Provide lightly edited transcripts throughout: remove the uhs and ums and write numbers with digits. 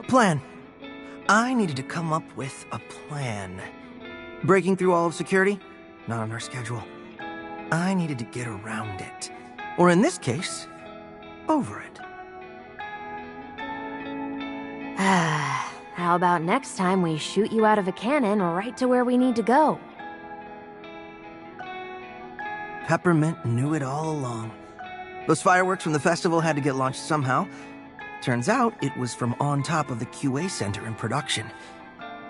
Plan. I needed to come up with a plan. Breaking through all of security? Not on our schedule. I needed to get around it. Or in this case, over it. How about next time we shoot you out of a cannon right to where we need to go? Peppermint knew it all along. Those fireworks from the festival had to get launched somehow. Turns out it was from on top of the QA center in production.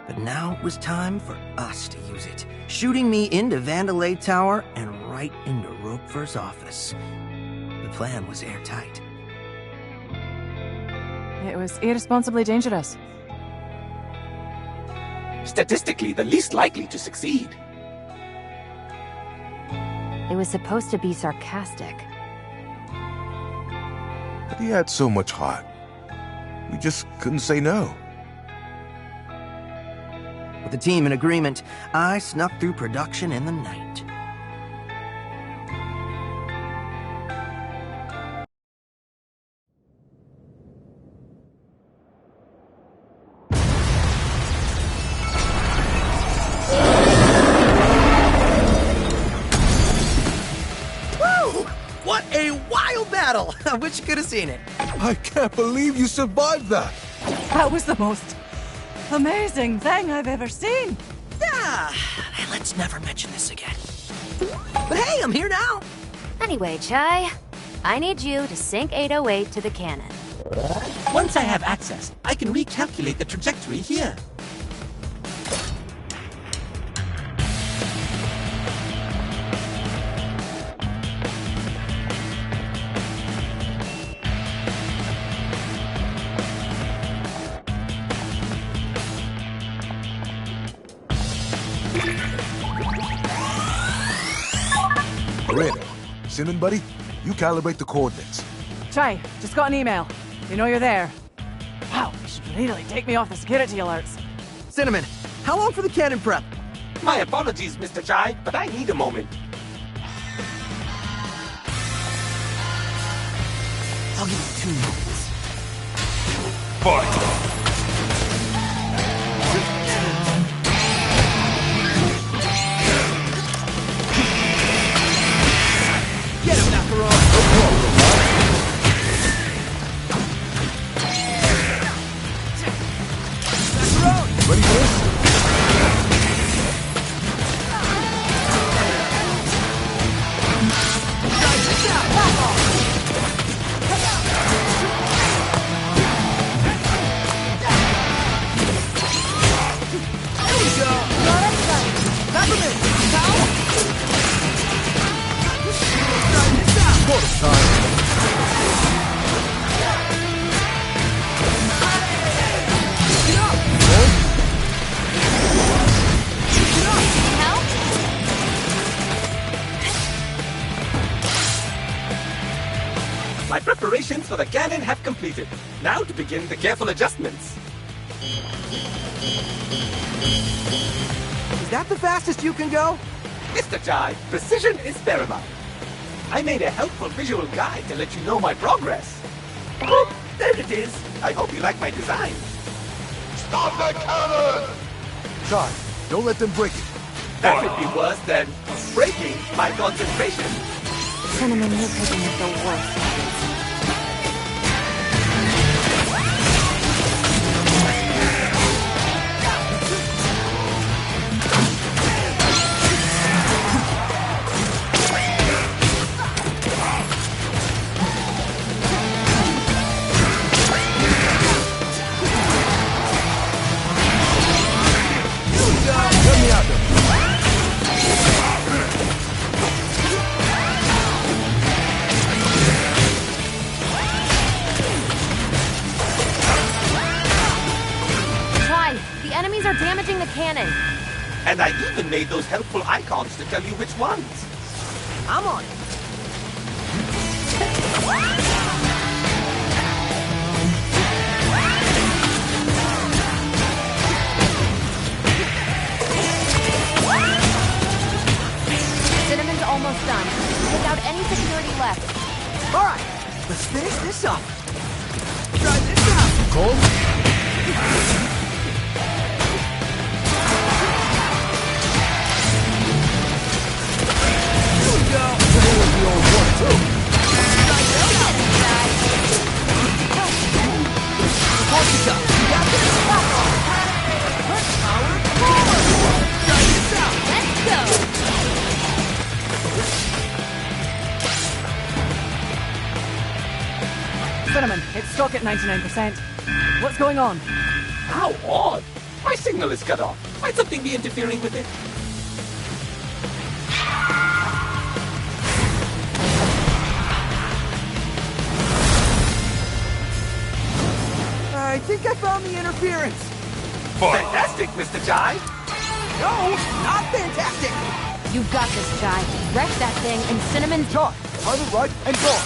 But now it was time for us to use it, shooting me into Vandalay Tower and right into Ropever's office. The plan was airtight. It was irresponsibly dangerous. Statistically, the least likely to succeed. It was supposed to be sarcastic. But he had so much heart. We just couldn't say no. With the team in agreement, I snuck through production in the night. Woo! What a wild battle! I wish you could have seen it. I can't believe you survived that! That was the most amazing thing I've ever seen. Yeah, let's never mention this again. But hey, I'm here now. Anyway, Chai, I need you to sync 808 to the cannon. Once I have access, I can recalculate the trajectory here. Ready. Cinnamon, buddy, you calibrate the coordinates. Chai, just got an email. You know you're there. Wow, you should really take me off the security alerts. Cinnamon, how long for the cannon prep? My apologies, Mr. Chai, but I need a moment. I'll give you 2 moments. Fight! Get him, Macaron! Macaron! Ready for this? My preparations for the cannon have completed. Now to begin the careful adjustments. Is that the fastest you can go? Mr. Chai, precision is paramount. I made a helpful visual guide to let you know my progress. Oh, there it is. I hope you like my design. Stop the cannon! Chai, don't let them break it. That would be worse than breaking my concentration. Cinnamon, you're picking up the worst. Are damaging the cannon. And I even made those helpful icons to tell you which ones. I'm on it. Cinnamon's almost done, without any security left. All right, let's finish this up. Try this out. Cole? Cinnamon, it's stuck at 99%. What's going on? How odd! My signal is cut off. Might something be interfering with it? I think I found the interference. Fantastic, Mr. Jai! No, not fantastic. You got this, Chai. Wreck that thing and Cinnamon's... Charge! Turn it right and go!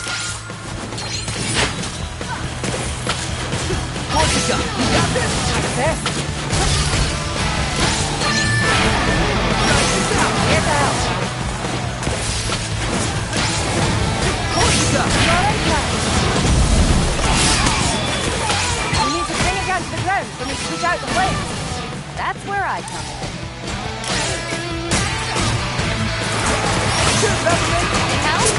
Corsica, you got this. Access. Get out. Corsica. We need to bring it down to the ground so we can push out the flames. That's where I come in. Any help?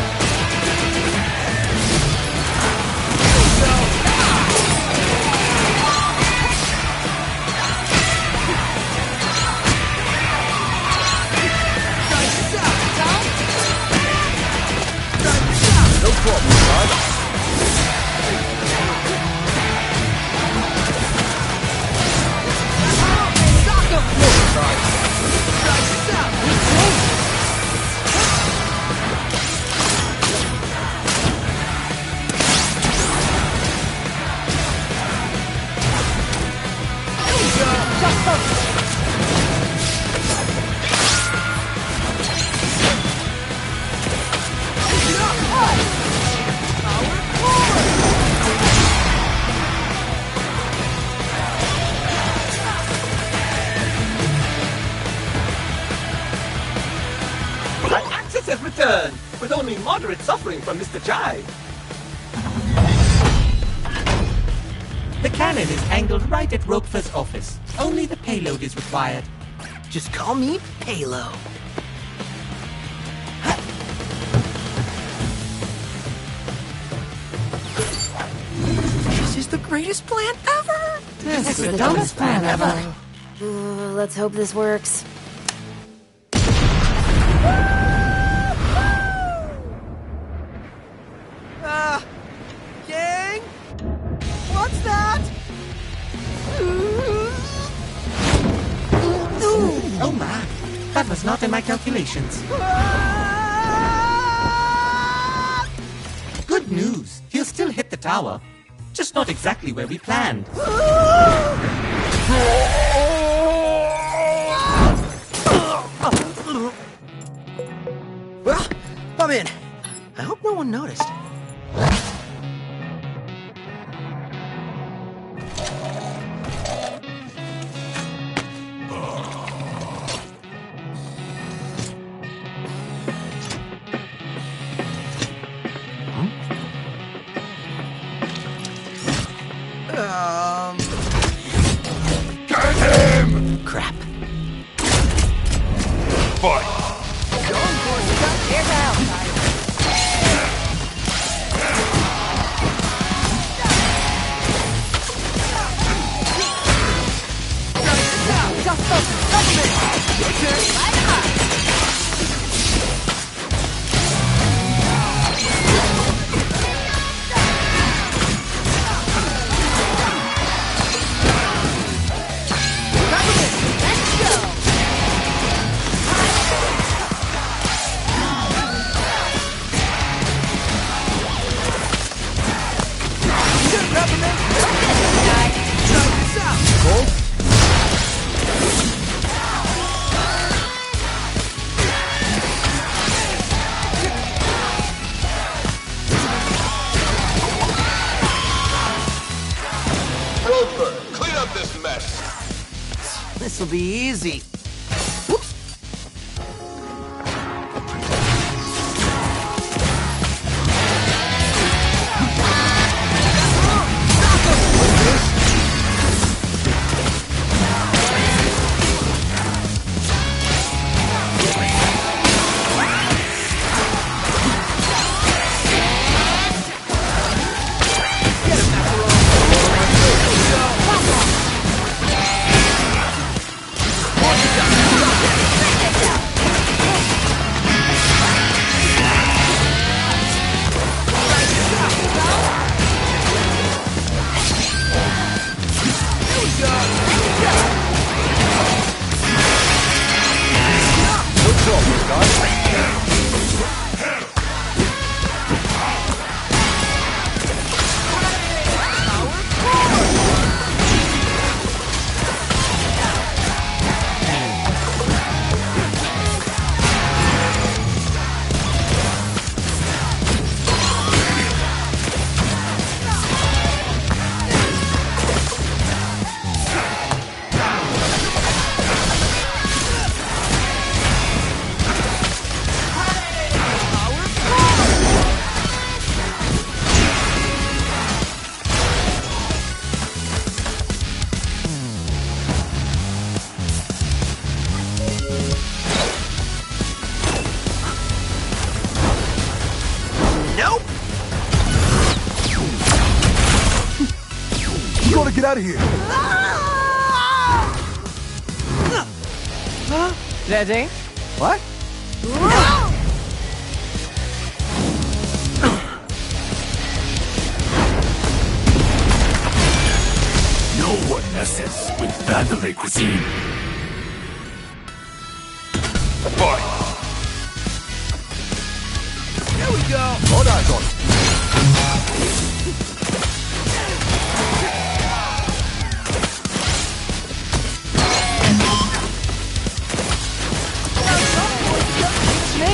No problem, Charge. My access has returned, with only moderate suffering from Mr. Jai. The cannon is angled right at Ropefer's office. Only the payload is required. Just call me Palo. This is the greatest plan ever. This is the dumbest plan ever. Let's hope this works. Gang? What's that? Oh my, that was not in my calculations. Good news, he'll still hit the tower. Just not exactly where we planned. Well, I'm in. I hope no one noticed. Get him! Crap. Fight! Here's out. Roper, clean up this mess! This'll be easy. Whoops. get out of here. Ready? What? No one messes with Bandole cuisine. Fight! Here we go. All eyes on it. It's me.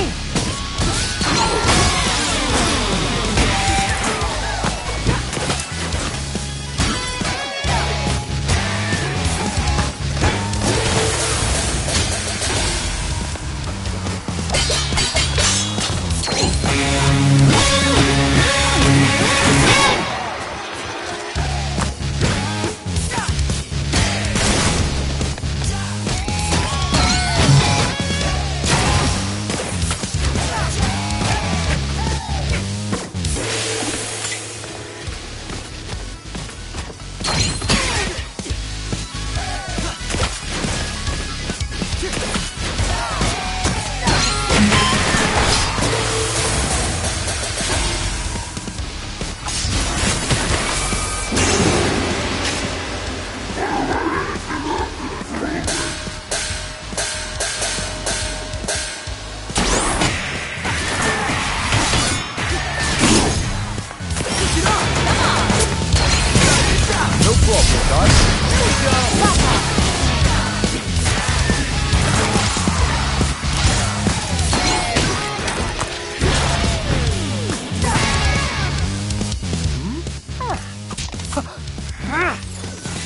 No problem, guys.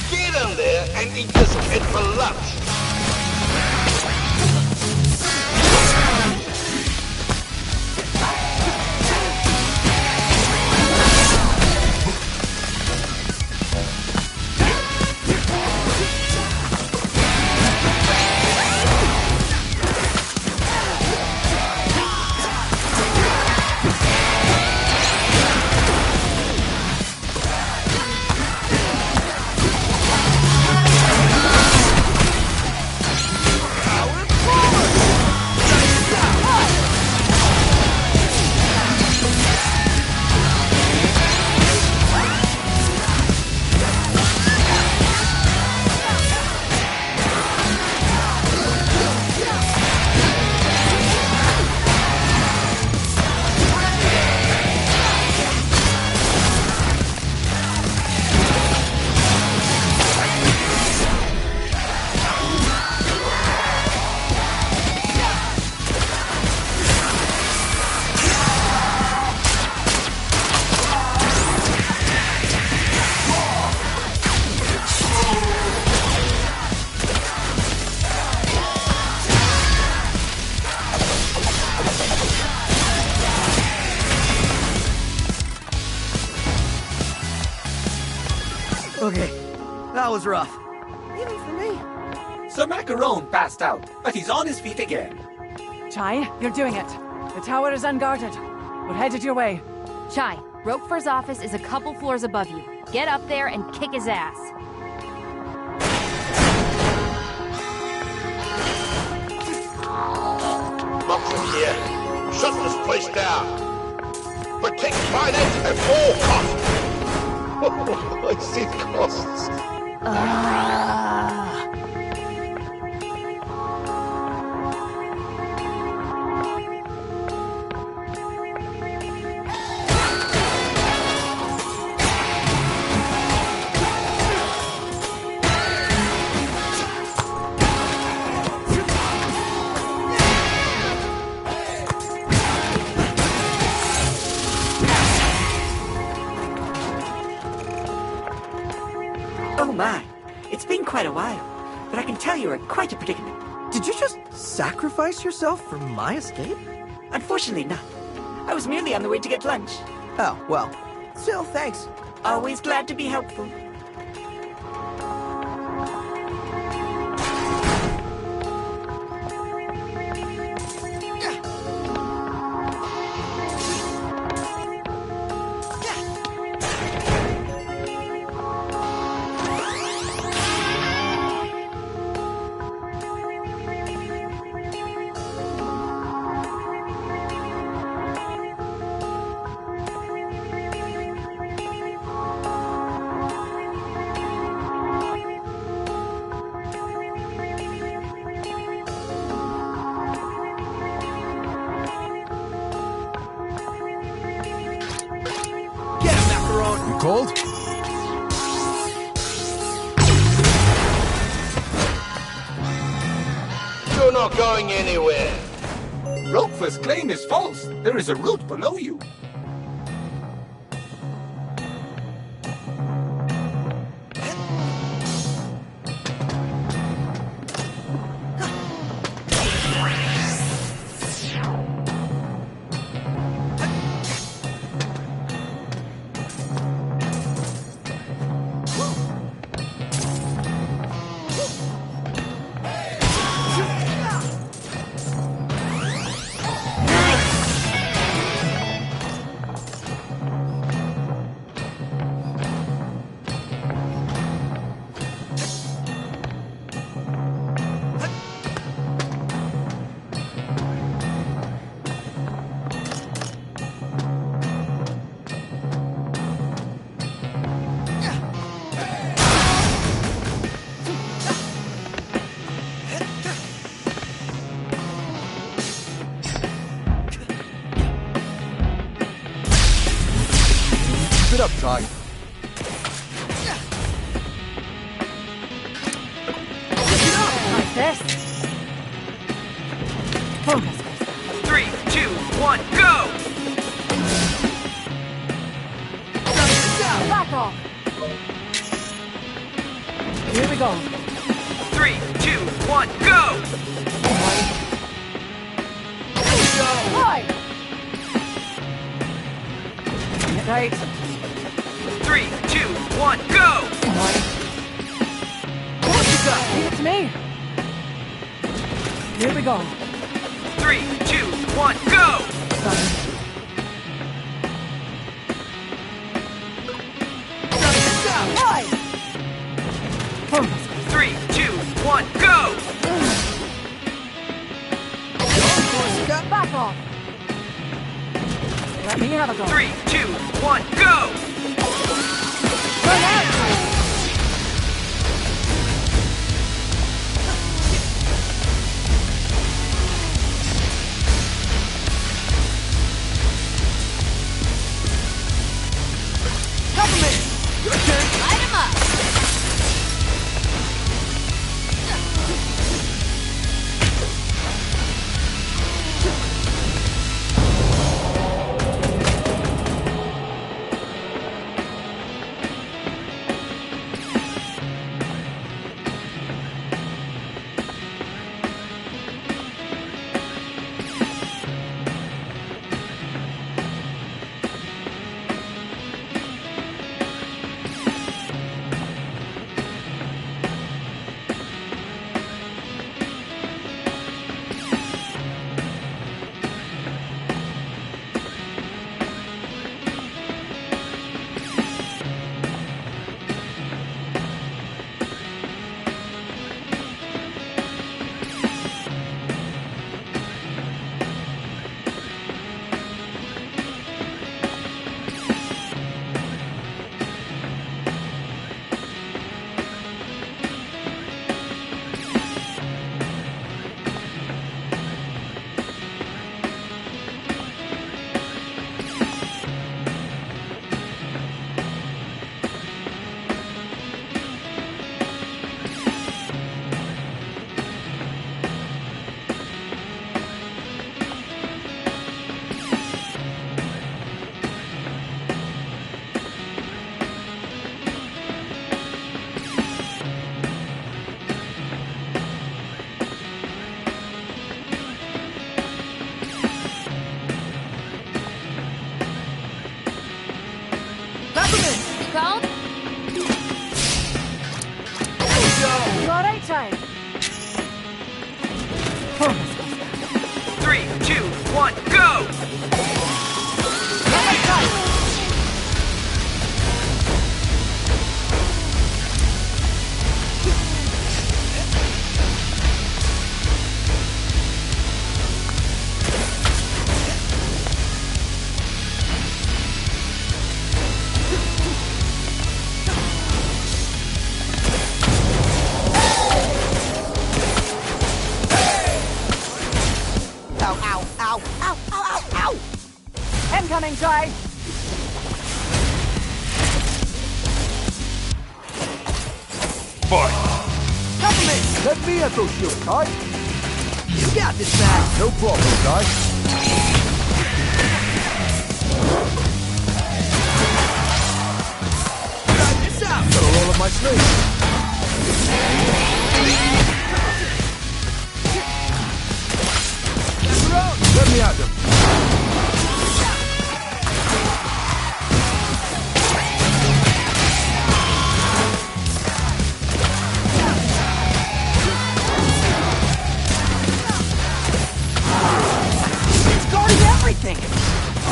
Get him there and eat this kid for lunch. Okay, that was rough. Even for me. Sir Macaron passed out, but he's on his feet again. Chai, you're doing it. The tower is unguarded. We're headed your way. Chai, Roquefort's office is a couple floors above you. Get up there and kick his ass. Not from here. Shut this place down. Protect finance at all costs. I see costs. Oh my, it's been quite a while, but I can tell you're in quite a predicament. Did you just sacrifice yourself for my escape? Unfortunately not. I was merely on the way to get lunch. Oh, well. Still, thanks. Always glad to be helpful. cold? You're not going anywhere. Roquefort's claim is false. There is a route below you. Keep it up, Ty. Like this. Focus. 3, 2, 1, go! Back off. Here we go. 3, 2, 1, go! Right. Get right. 3, 2, 1, go! What you got? Leave it to me. Here we go. 3, 2, 1, go! Right. Focus. 3, 2, 1, go! Back off. Let me have a go. 3, 2, 1, go! Run out. Light him up! Called? You all right, Ty? Focus. 3, 2, 1, go! Incoming, Ty. Fight! Peppermint! Let me at those shields, Kai. You got this back. No problem, Kai. Check this out. Got a roll of my sleeve. Let me at them. It's guarding everything!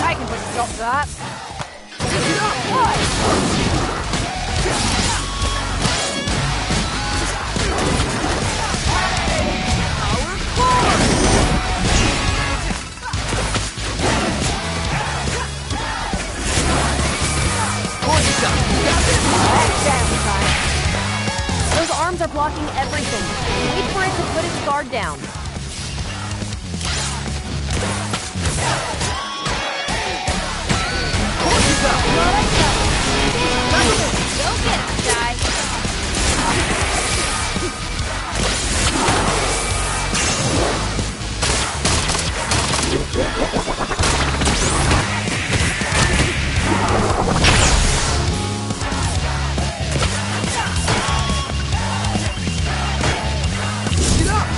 I can put a stop to that. Those arms are blocking everything. Wait for it to put its guard down. Go get it, guy.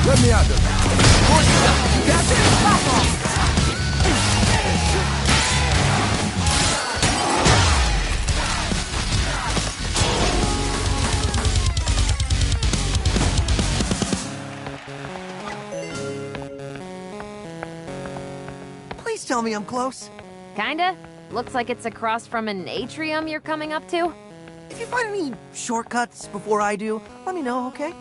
Let me at them. Please tell me I'm close. Kinda. Looks like it's across from an atrium you're coming up to. If you find any shortcuts before I do, let me know, okay?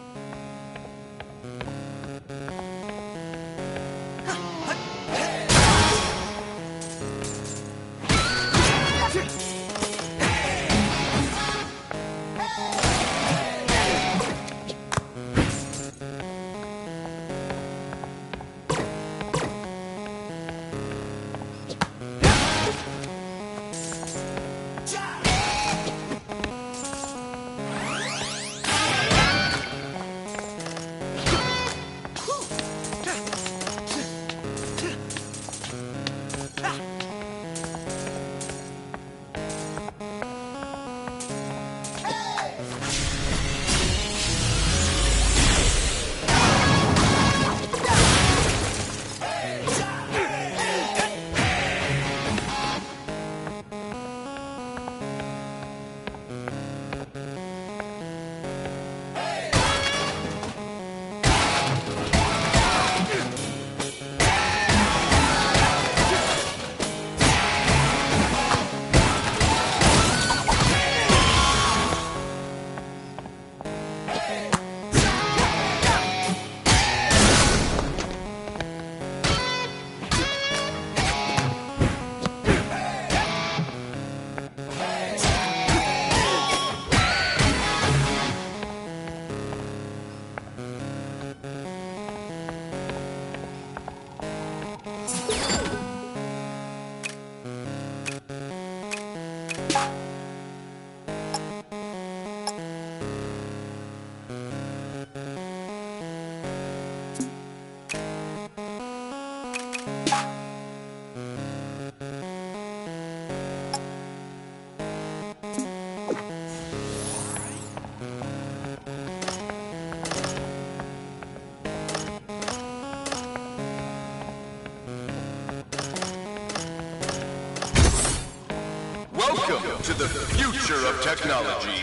Welcome to the future of technology.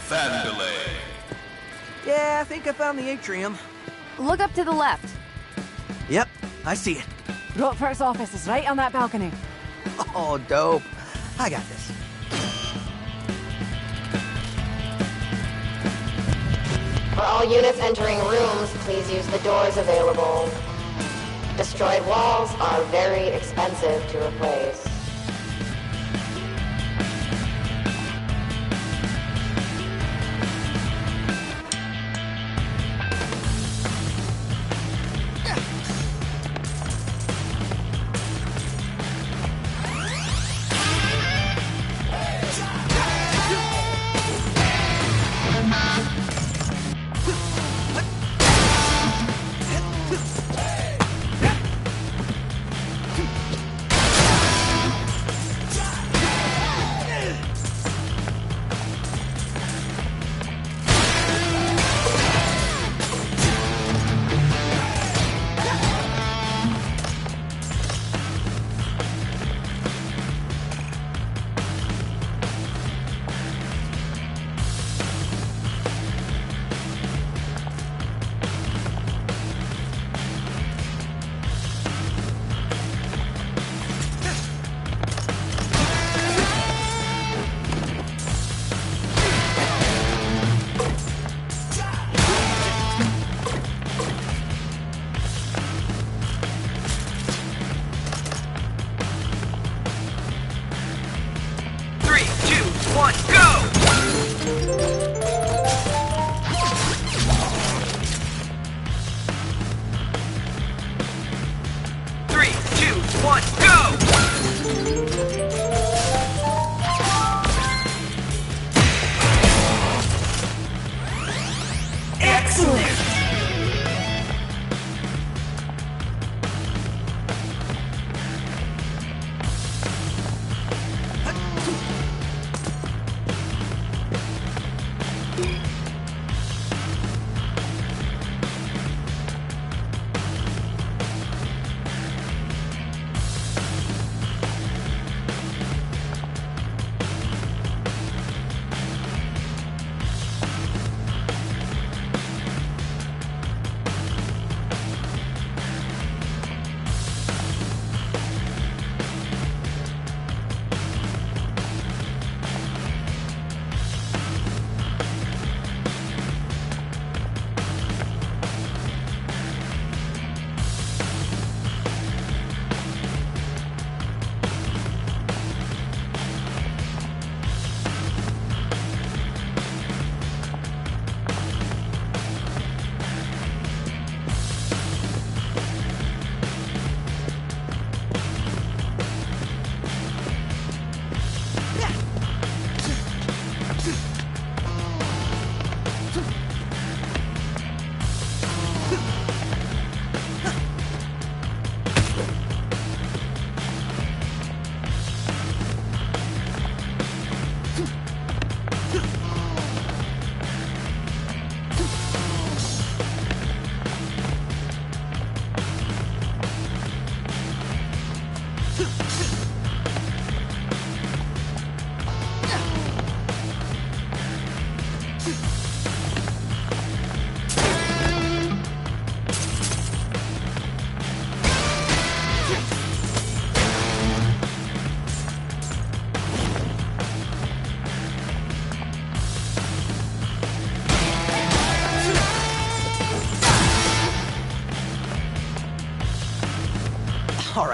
Vandalay. Yeah, I think I found the atrium. Look up to the left. Yep, I see it. Rotfurt's office is right on that balcony. Oh, dope. I got this. For all units entering rooms, please use the doors available. Destroyed walls are very expensive to replace.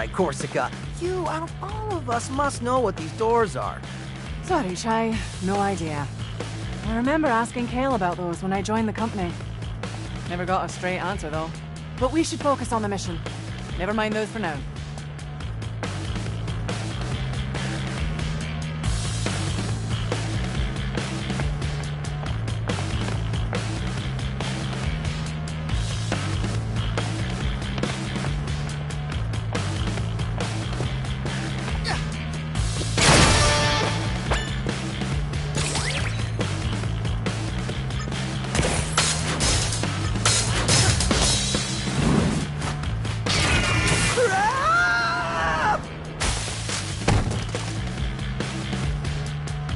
right, Corsica. You, out of all of us, must know what these doors are. Sorry, Chai. No idea. I remember asking Kale about those when I joined the company. Never got a straight answer, though. But we should focus on the mission. Never mind those for now.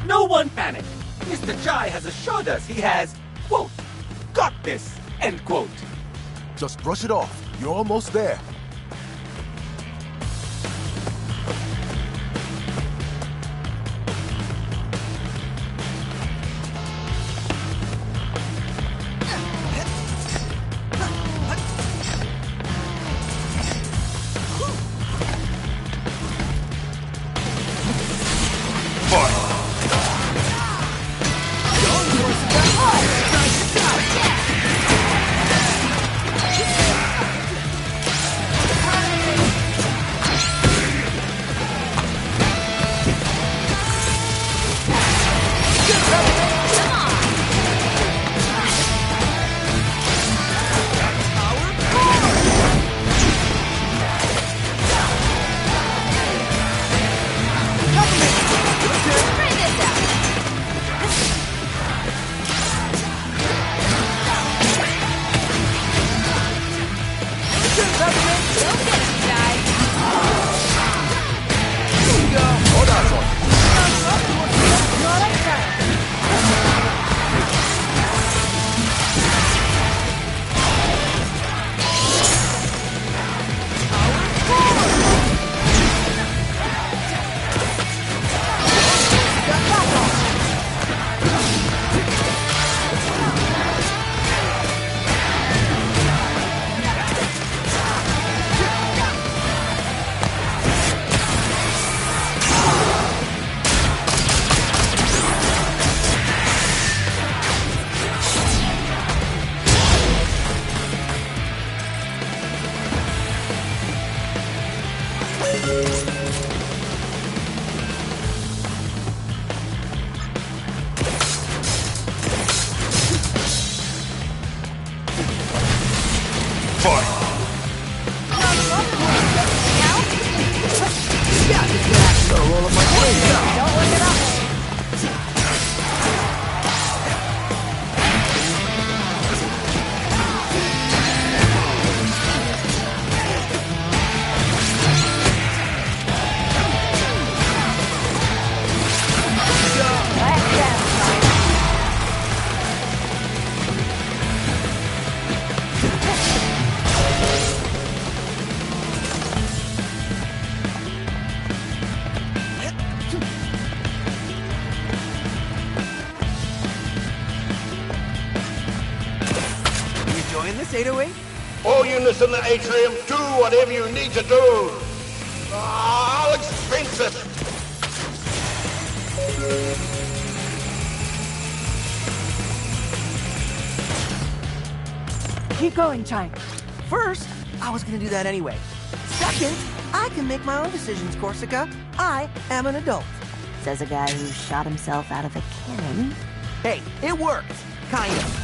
No one panic. Mr. Chai has assured us he has, quote, got this, end quote. Just brush it off. You're almost there. Enjoying this 808? All units in the atrium, do whatever you need to do. I'll expense it. Keep going, Chai. First, I was gonna do that anyway. Second, I can make my own decisions, Corsica. I am an adult. Says a guy who shot himself out of a cannon. Hey, it worked. Kind of.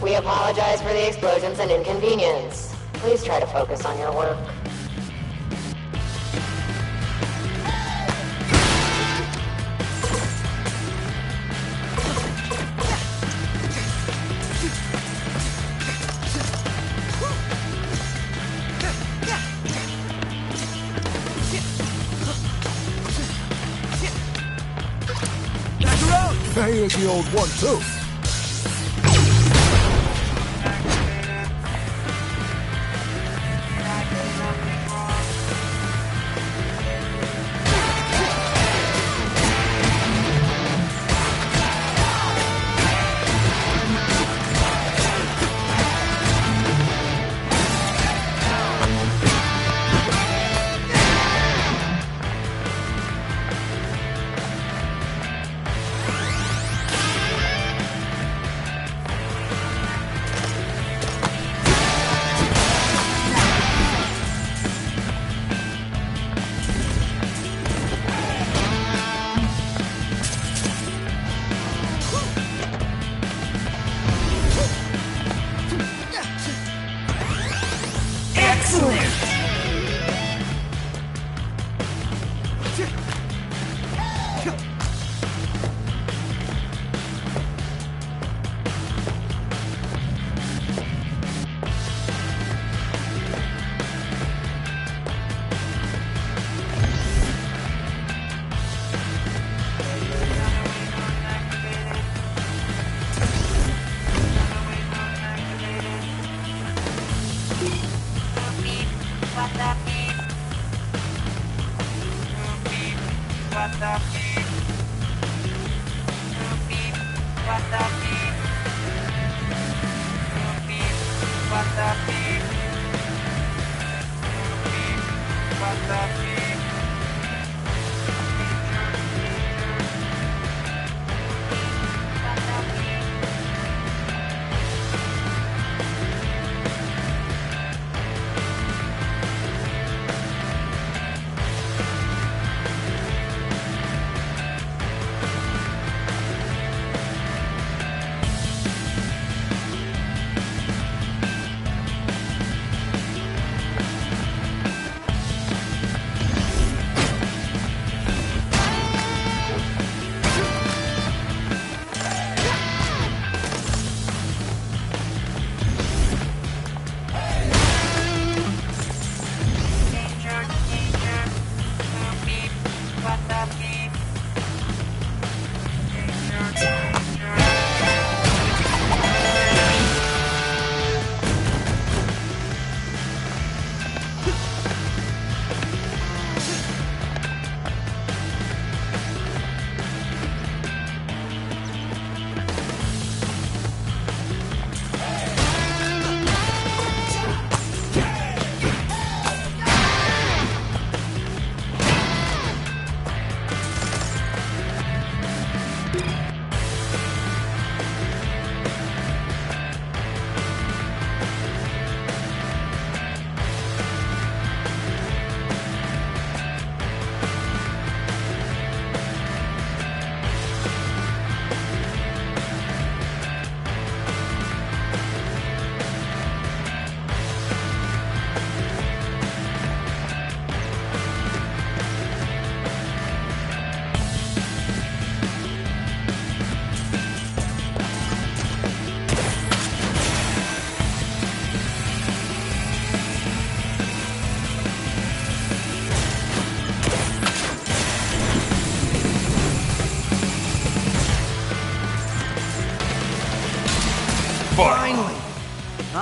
We apologize for the explosions and inconvenience. Please try to focus on your work. Here's the old one, too.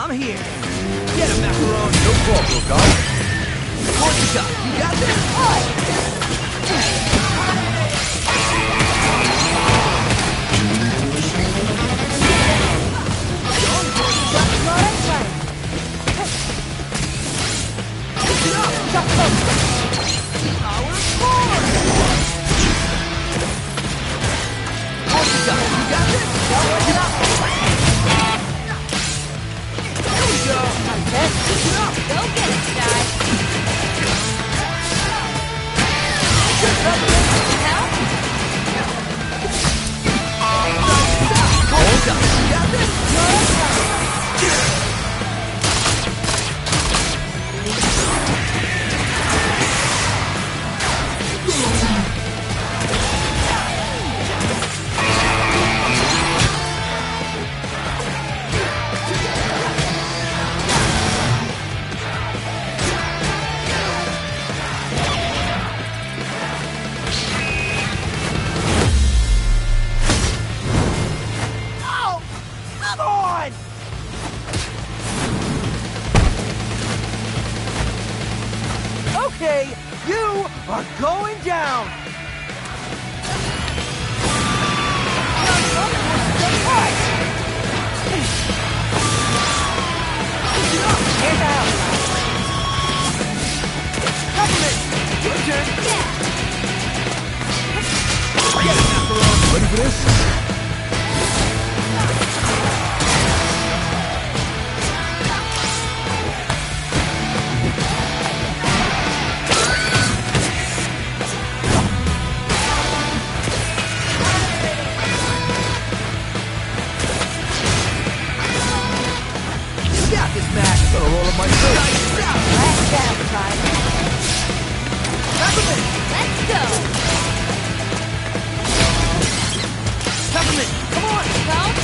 I'm here. Get him, Macaron. No problem, guy. What you got? You got this? Okay, you are going down! Your turn! Get it, Macaron! Ready for this? You got this, Mac! Gotta roll up my shirt. Let's go, Prime. Peppermint! Let's go. Peppermint! Come on! Don't.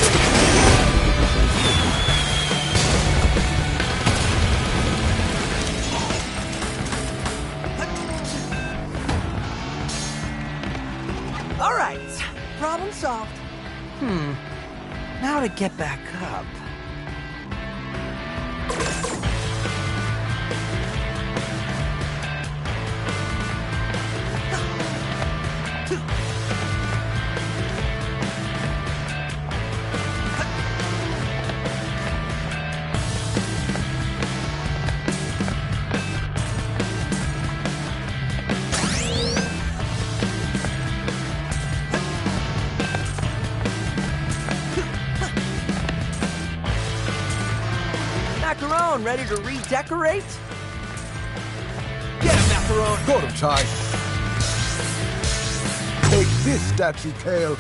All right, problem solved. Now to get back up. Macaron, ready to redecorate? Get him, Macaron! Got him, Ty. Take this, statue tail.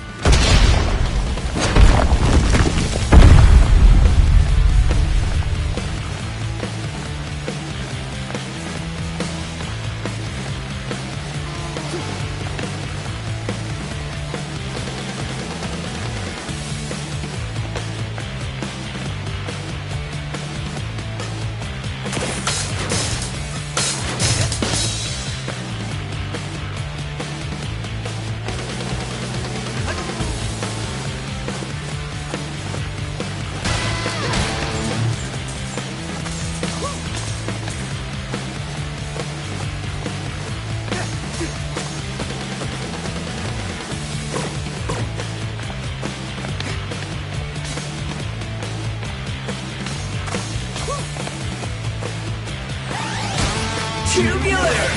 Tubular!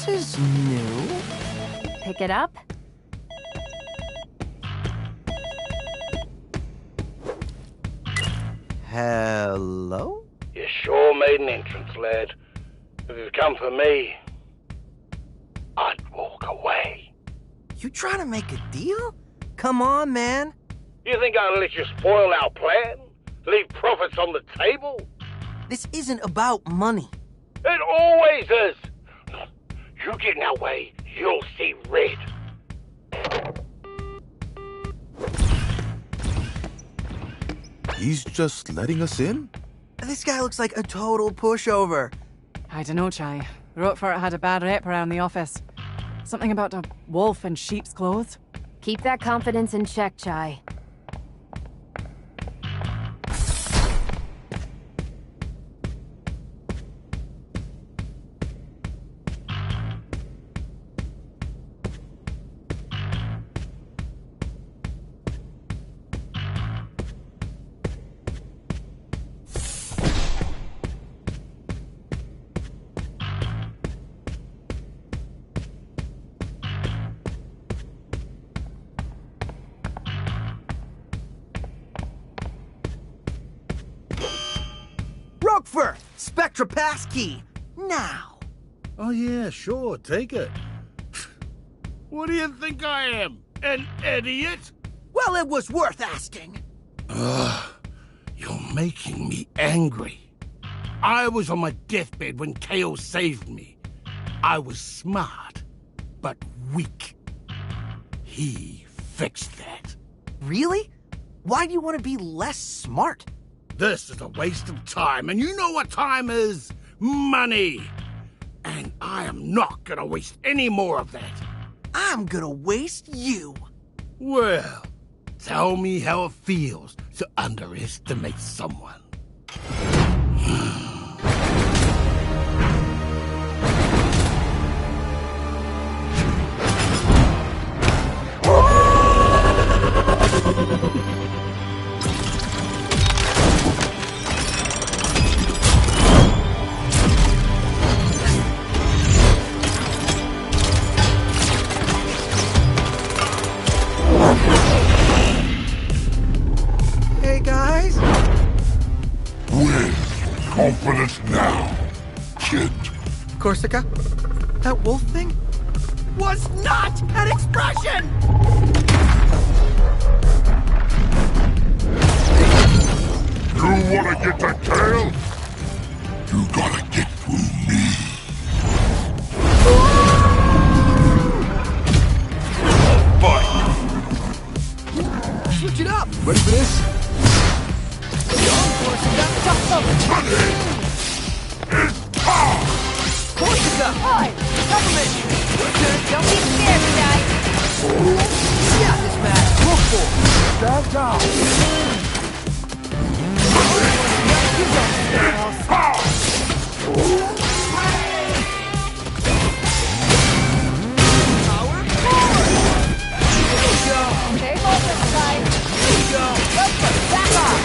This is new. Pick it up? Hello? You sure made an entrance, lad. If you'd come for me, I'd walk away. You trying to make a deal? Come on, man. You think I'll let you spoil our plan? Leave profits on the table? This isn't about money. It always is. You get in our way, you'll see red. He's just letting us in? This guy looks like a total pushover. I dunno, Chai. Rochfort had a bad rep around the office. Something about a wolf in sheep's clothes. Keep that confidence in check, Chai. Gopher! Spectra passkey! Now! Oh yeah, sure, take it. What do you think I am? An idiot? Well, it was worth asking. Ugh, you're making me angry. I was on my deathbed when Kale saved me. I was smart, but weak. He fixed that. Really? Why do you want to be less smart? This is a waste of time, and you know what time is? Money! And I am not gonna waste any more of that. I'm gonna waste you. Well, tell me how it feels to underestimate someone. Hey, guys. With confidence now, kid. Corsica? That wolf thing? Was not an expression! You wanna get to Kale? You gotta get through me. Switch it up! Ready for this? Corsica! Oi! Government! Don't be scared, guys! Yeah, this match! Go for it! Stand down. Stay focused, guys! Here we go! Back off!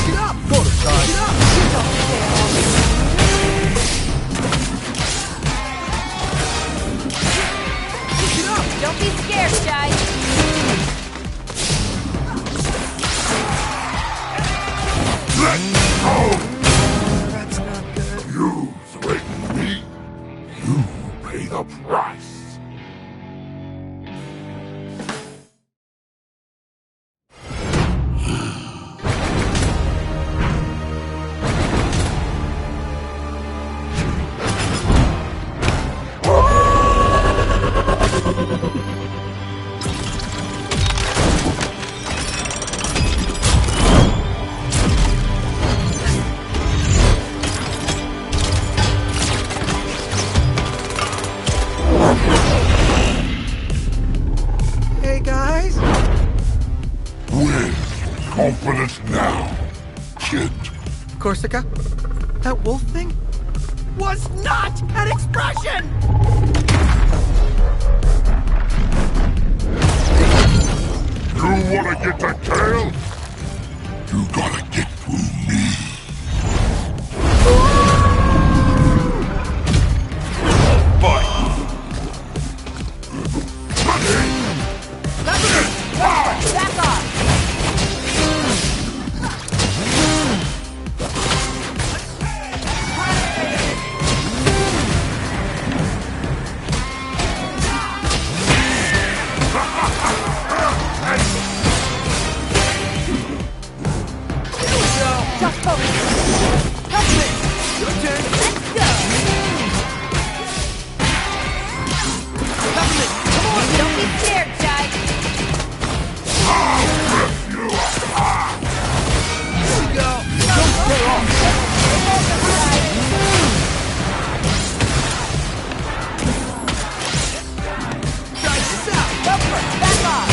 Get up! Go to charge! Get up! Get up! Don't be scared, guys! Let's go. That's not good. You threaten me. You pay the price. Hey, guys. With confidence now, kid. Corsica? That wolf thing? Was not an expression! You wanna get to Kale? You gotta get through me. Back off! Just focus! Government! Your turn! Let's go! Government! Come on! Don't be scared, guys! Here we go! Don't stay off! Stay focused, guys! Try this out! Gopher, back off!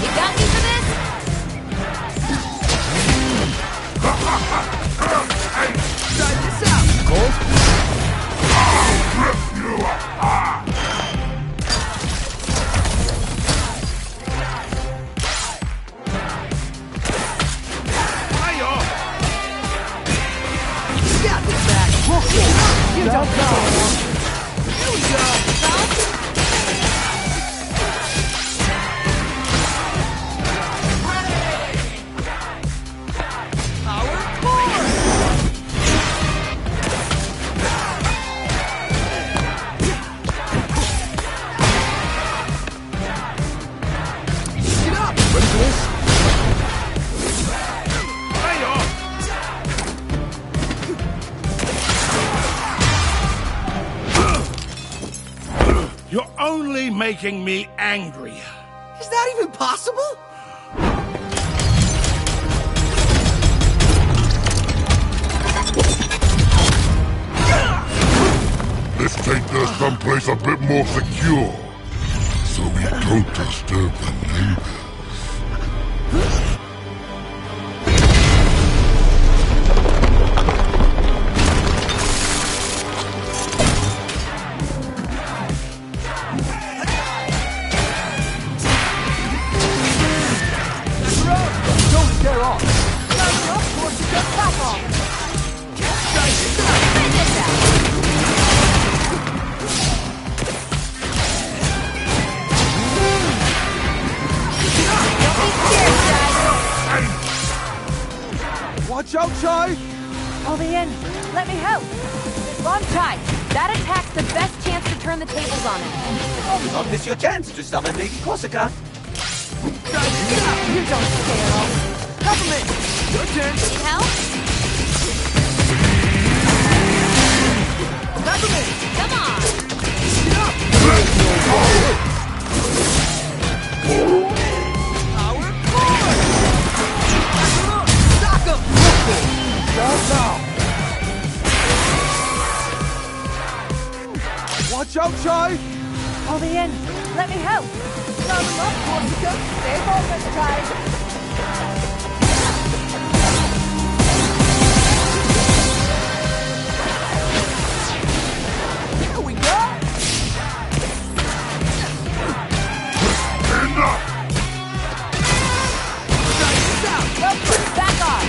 You got me for this? Try this out! Colt? You got this back! You don't go! Here we go! You're only making me angry. Is that even possible? Let's take this someplace a bit more secure, so we don't disturb the neighbors. Don't scare off! Watch out, Chai! I'll be in. Let me help. Wrong Chai. That attack's the best chance to turn the tables on it. Do not miss your chance to summon Lady Corsica. You don't scare off. Cover me! Your turn! Need help? Cover me! Come on! Power forward! Knock him! Down. Watch out, Chai! I'll be in. Let me help. Round him up, Corsica! Stay focused, Chai! Here we go! Enough! Back off!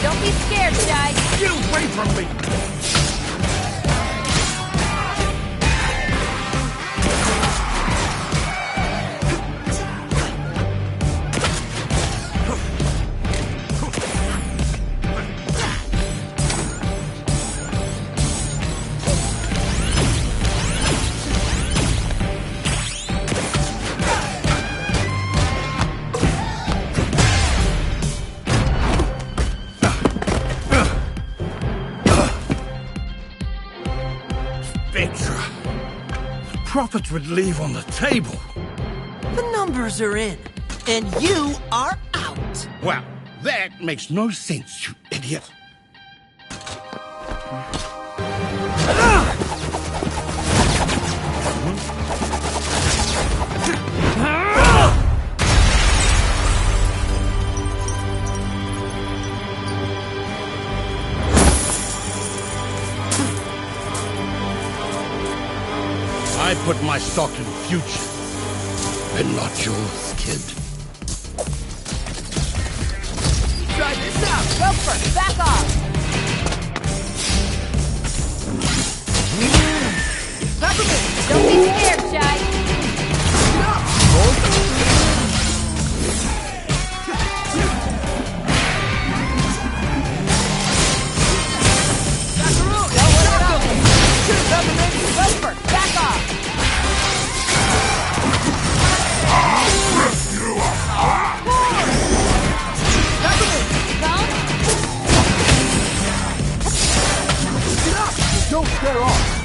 Don't be scared, Chai. Get away from me! Spectra. Profits would leave on the table. The numbers are in, and you are out! Well, that makes no sense, you idiot. I put my stock in future, and not yours, kid. Try this out! Roper, back off! Cover me! Don't be scared, Chai. Roper, back off! Don't scare off!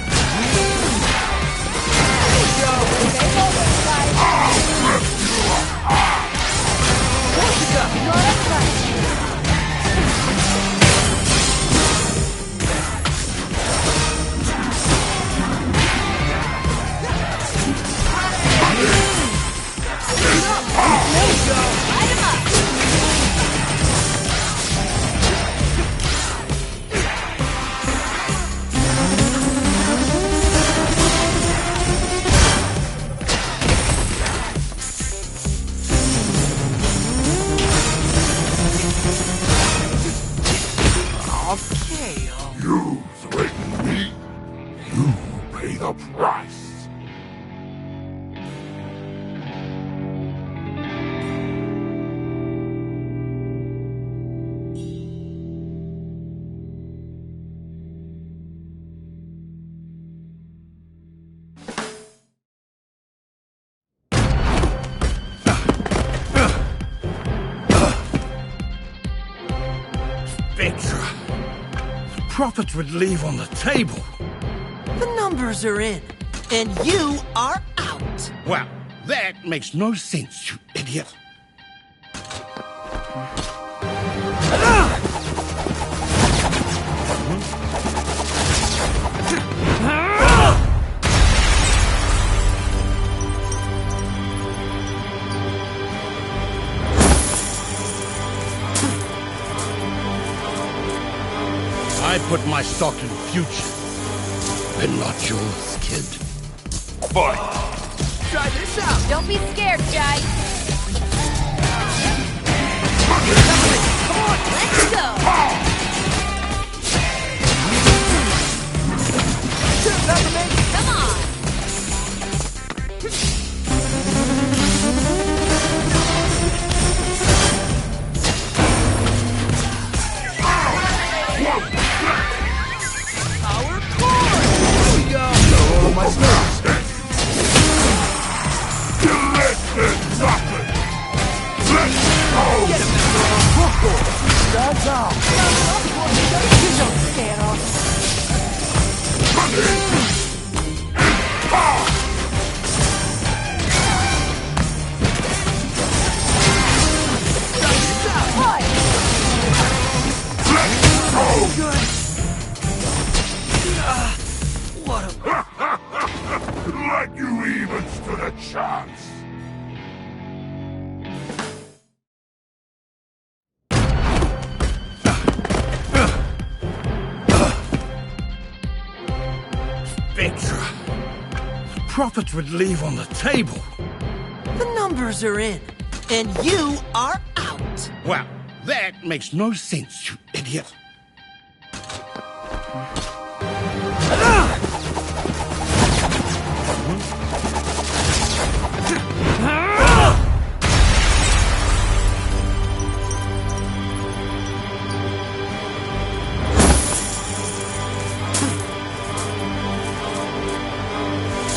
You threaten me? You pay the price. Victor, profits would leave on the table. The numbers are in, and you are out. Well, that makes no sense, you idiot. I put my stock in the future, and not yours, kid. Fight! Try this out. Don't be scared, Jai. Come on, let's go. Come on. Power core. Here we go. All of my skills. You less than nothing. Let's go. Get him, That's out. You don't scare us. Like you even stood a chance. Victor, profits would leave on the table. The numbers are in, and you are out. Well, that makes no sense, you idiot.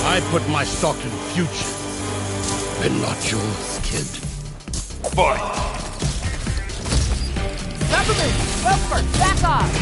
I put my stock in the future, and not yours, kid. Fight! Peppermint, Wilford, back off.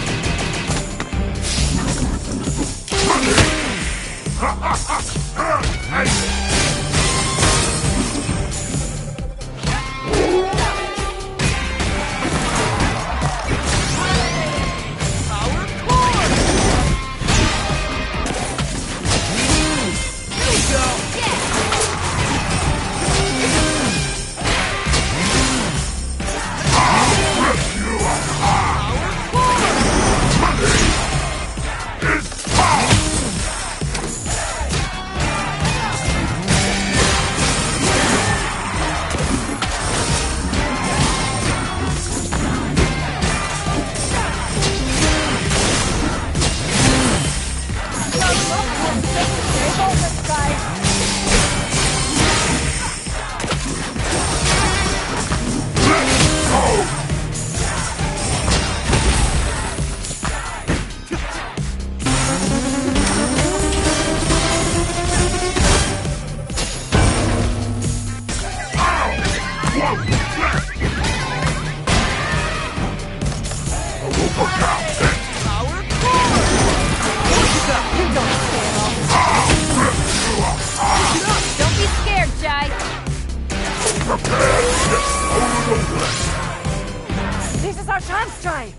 This is our chance, Jai.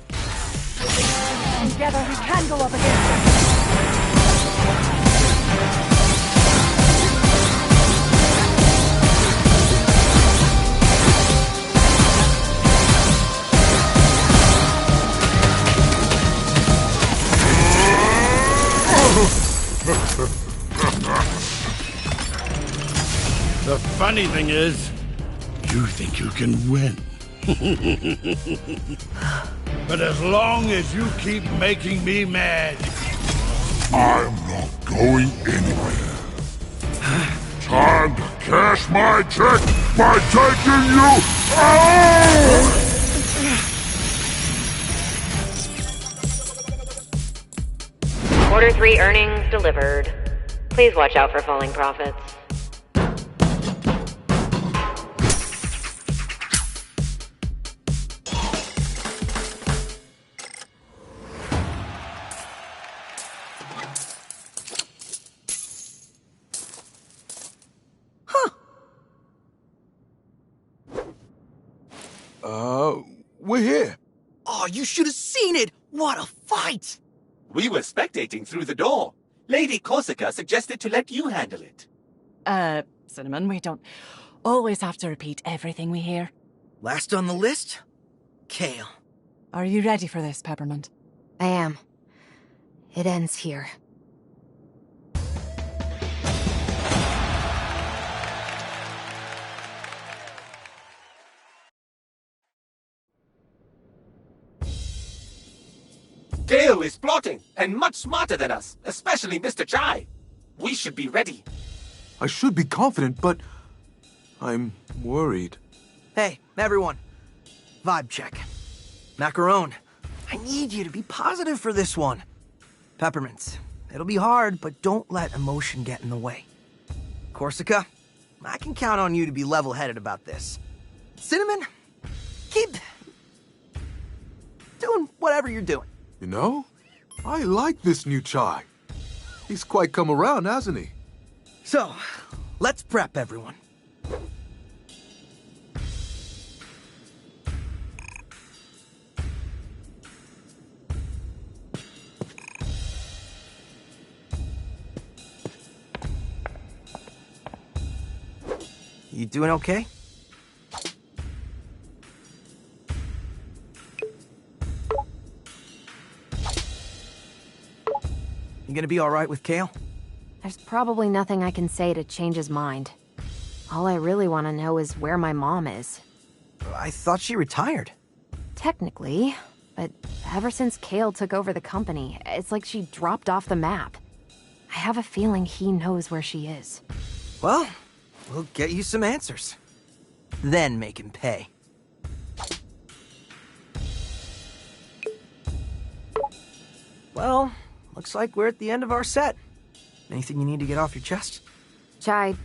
Together we can go up against them. The funny thing is, you think you can win. But as long as you keep making me mad, I'm not going anywhere. Time to cash my check by taking you out! Quarter 3 earnings delivered. Please watch out for falling profits. We're here. Oh, you should have seen it! What a fight! We were spectating through the door. Lady Corsica suggested to let you handle it. Cinnamon, we don't always have to repeat everything we hear. Last on the list? Kale. Are you ready for this, Peppermint? I am. It ends here. Kale is plotting, and much smarter than us, especially Mr. Chai. We should be ready. I should be confident, but I'm worried. Hey, everyone. Vibe check. Macaron, I need you to be positive for this one. Peppermints, it'll be hard, but don't let emotion get in the way. Corsica, I can count on you to be level-headed about this. Cinnamon, keep doing whatever you're doing. You know, I like this new Chai. He's quite come around, hasn't he? So, let's prep everyone. You doing okay? You gonna be all right with Kale? There's probably nothing I can say to change his mind. All I really want to know is where my mom is. I thought she retired. Technically, but ever since Kale took over the company, it's like she dropped off the map. I have a feeling he knows where she is. Well, we'll get you some answers. Then make him pay. Well, looks like we're at the end of our set. Anything you need to get off your chest? Chai,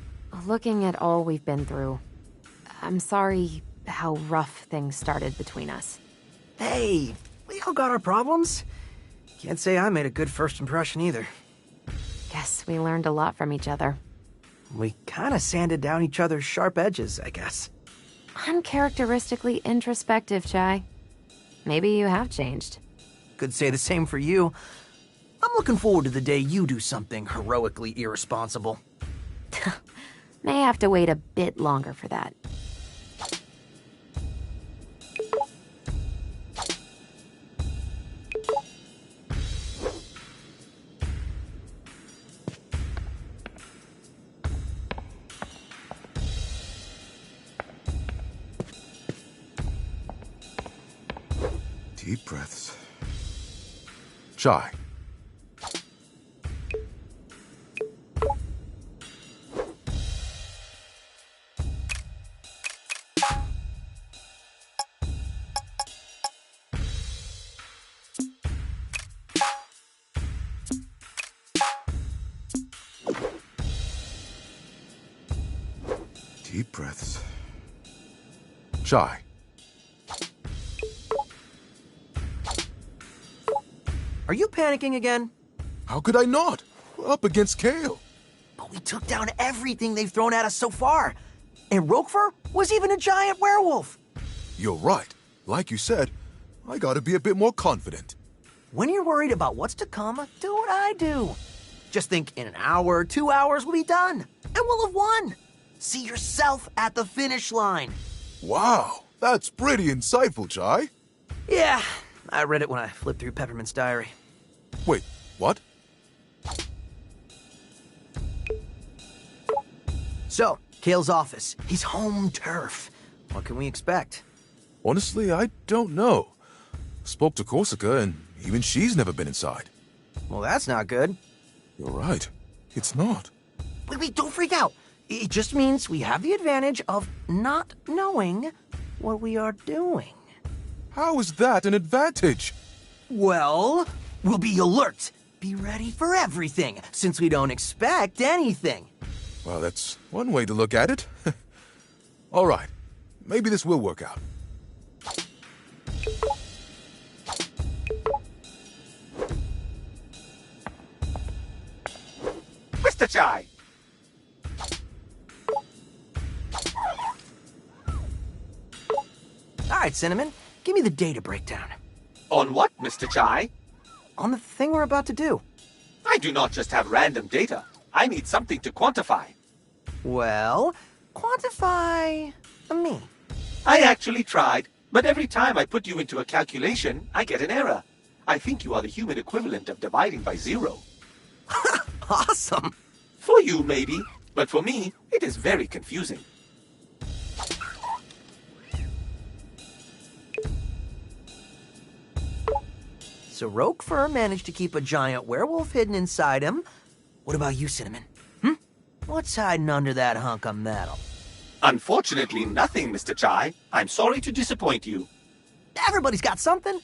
looking at all we've been through, I'm sorry how rough things started between us. Hey, we all got our problems. Can't say I made a good first impression either. Guess we learned a lot from each other. We kind of sanded down each other's sharp edges, I guess. Uncharacteristically introspective, Chai. Maybe you have changed. Could say the same for you. I'm looking forward to the day you do something heroically irresponsible. May have to wait a bit longer for that. Deep breaths. Chai. Deep breaths. Chai. Are you panicking again? How could I not? We're up against Kale. But we took down everything they've thrown at us so far. And Roquefort was even a giant werewolf. You're right. Like you said, I gotta be a bit more confident. When you're worried about what's to come, do what I do. Just think in an hour, 2 hours, we'll be done. And we'll have won. See yourself at the finish line. Wow, that's pretty insightful, Chai. Yeah, I read it when I flipped through Peppermint's diary. Wait, what? So, Kale's office. He's home turf. What can we expect? Honestly, I don't know. Spoke to Corsica, and even she's never been inside. Well, that's not good. You're right. It's not. Wait, don't freak out. It just means we have the advantage of not knowing what we are doing. How is that an advantage? Well, we'll be alert. Be ready for everything, since we don't expect anything. Well, that's one way to look at it. All right. Maybe this will work out. Mr. Chai! All right, Cinnamon, give me the data breakdown. On what, Mr. Chai? On the thing we're about to do. I do not just have random data. I need something to quantify. Well, quantify me. I actually tried, but every time I put you into a calculation, I get an error. I think you are the human equivalent of dividing by 0. Awesome. For you, maybe, but for me, it is very confusing. So Roque Fur managed to keep a giant werewolf hidden inside him. What about you, Cinnamon? What's hiding under that hunk of metal? Unfortunately, nothing, Mr. Chai. I'm sorry to disappoint you. Everybody's got something.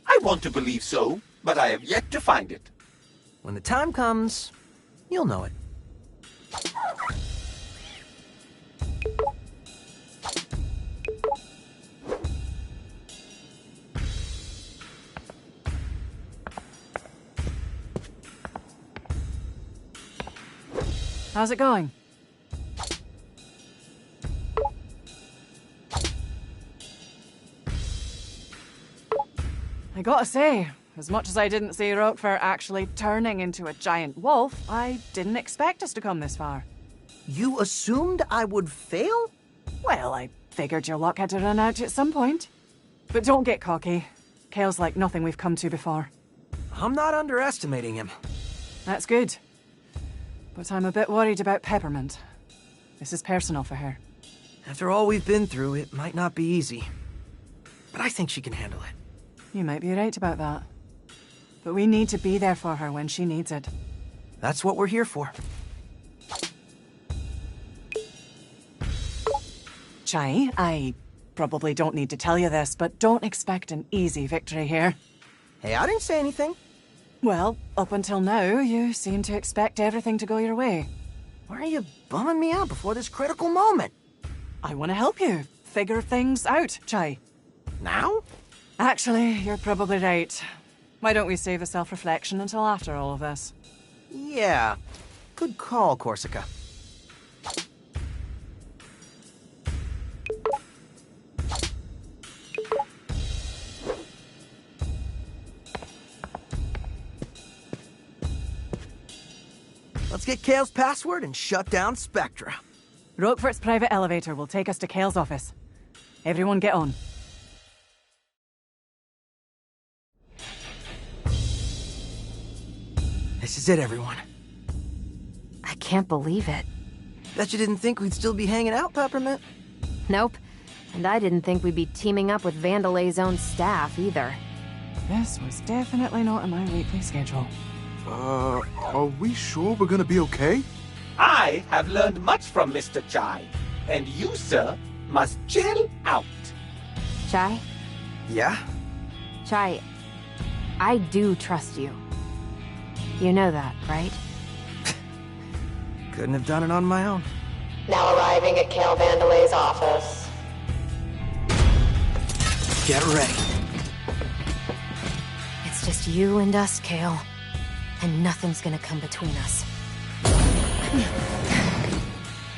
I want to believe so, but I have yet to find it. When the time comes, you'll know it. How's it going? I gotta say, as much as I didn't see Roque Fur actually turning into a giant wolf, I didn't expect us to come this far. You assumed I would fail? Well, I figured your luck had to run out at some point. But don't get cocky. Kale's like nothing we've come to before. I'm not underestimating him. That's good. But I'm a bit worried about Peppermint. This is personal for her. After all we've been through, it might not be easy. But I think she can handle it. You might be right about that. But we need to be there for her when she needs it. That's what we're here for. Chai, I probably don't need to tell you this, but don't expect an easy victory here. Hey, I didn't say anything. Well, up until now, you seem to expect everything to go your way. Why are you bumming me out before this critical moment? I want to help you figure things out, Chai. Now? Actually, you're probably right. Why don't we save the self-reflection until after all of this? Yeah. Good call, Corsica. Let's get Kale's password and shut down Spectra. Roque Fur's private elevator will take us to Kale's office. Everyone get on. This is it, everyone. I can't believe it. Bet you didn't think we'd still be hanging out, Peppermint? Nope. And I didn't think we'd be teaming up with Vandelay's own staff, either. This was definitely not in my weekly schedule. Are we sure we're gonna be okay? I have learned much from Mr. Chai, and you, sir, must chill out. Chai? Yeah? Chai, I do trust you. You know that, right? Couldn't have done it on my own. Now arriving at Kale Vandelay's office. Get ready. It's just you and us, Kale. And nothing's gonna come between us.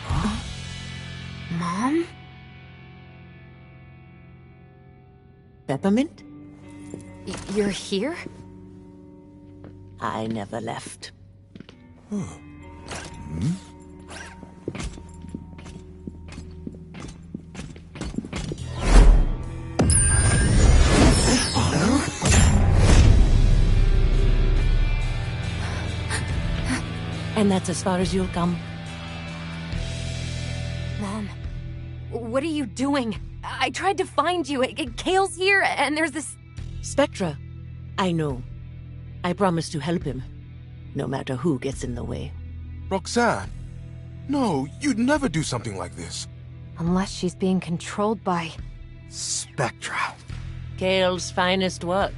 Huh? Mom? Peppermint? You're here? I never left. And that's as far as you'll come. Mom, what are you doing? I tried to find you. Kale's here, and there's this... Spectra. I know. I promised to help him. no matter who gets in the way. Roxanne! No, you'd never do something like this. Unless she's being controlled by... Spectra. Kale's finest work.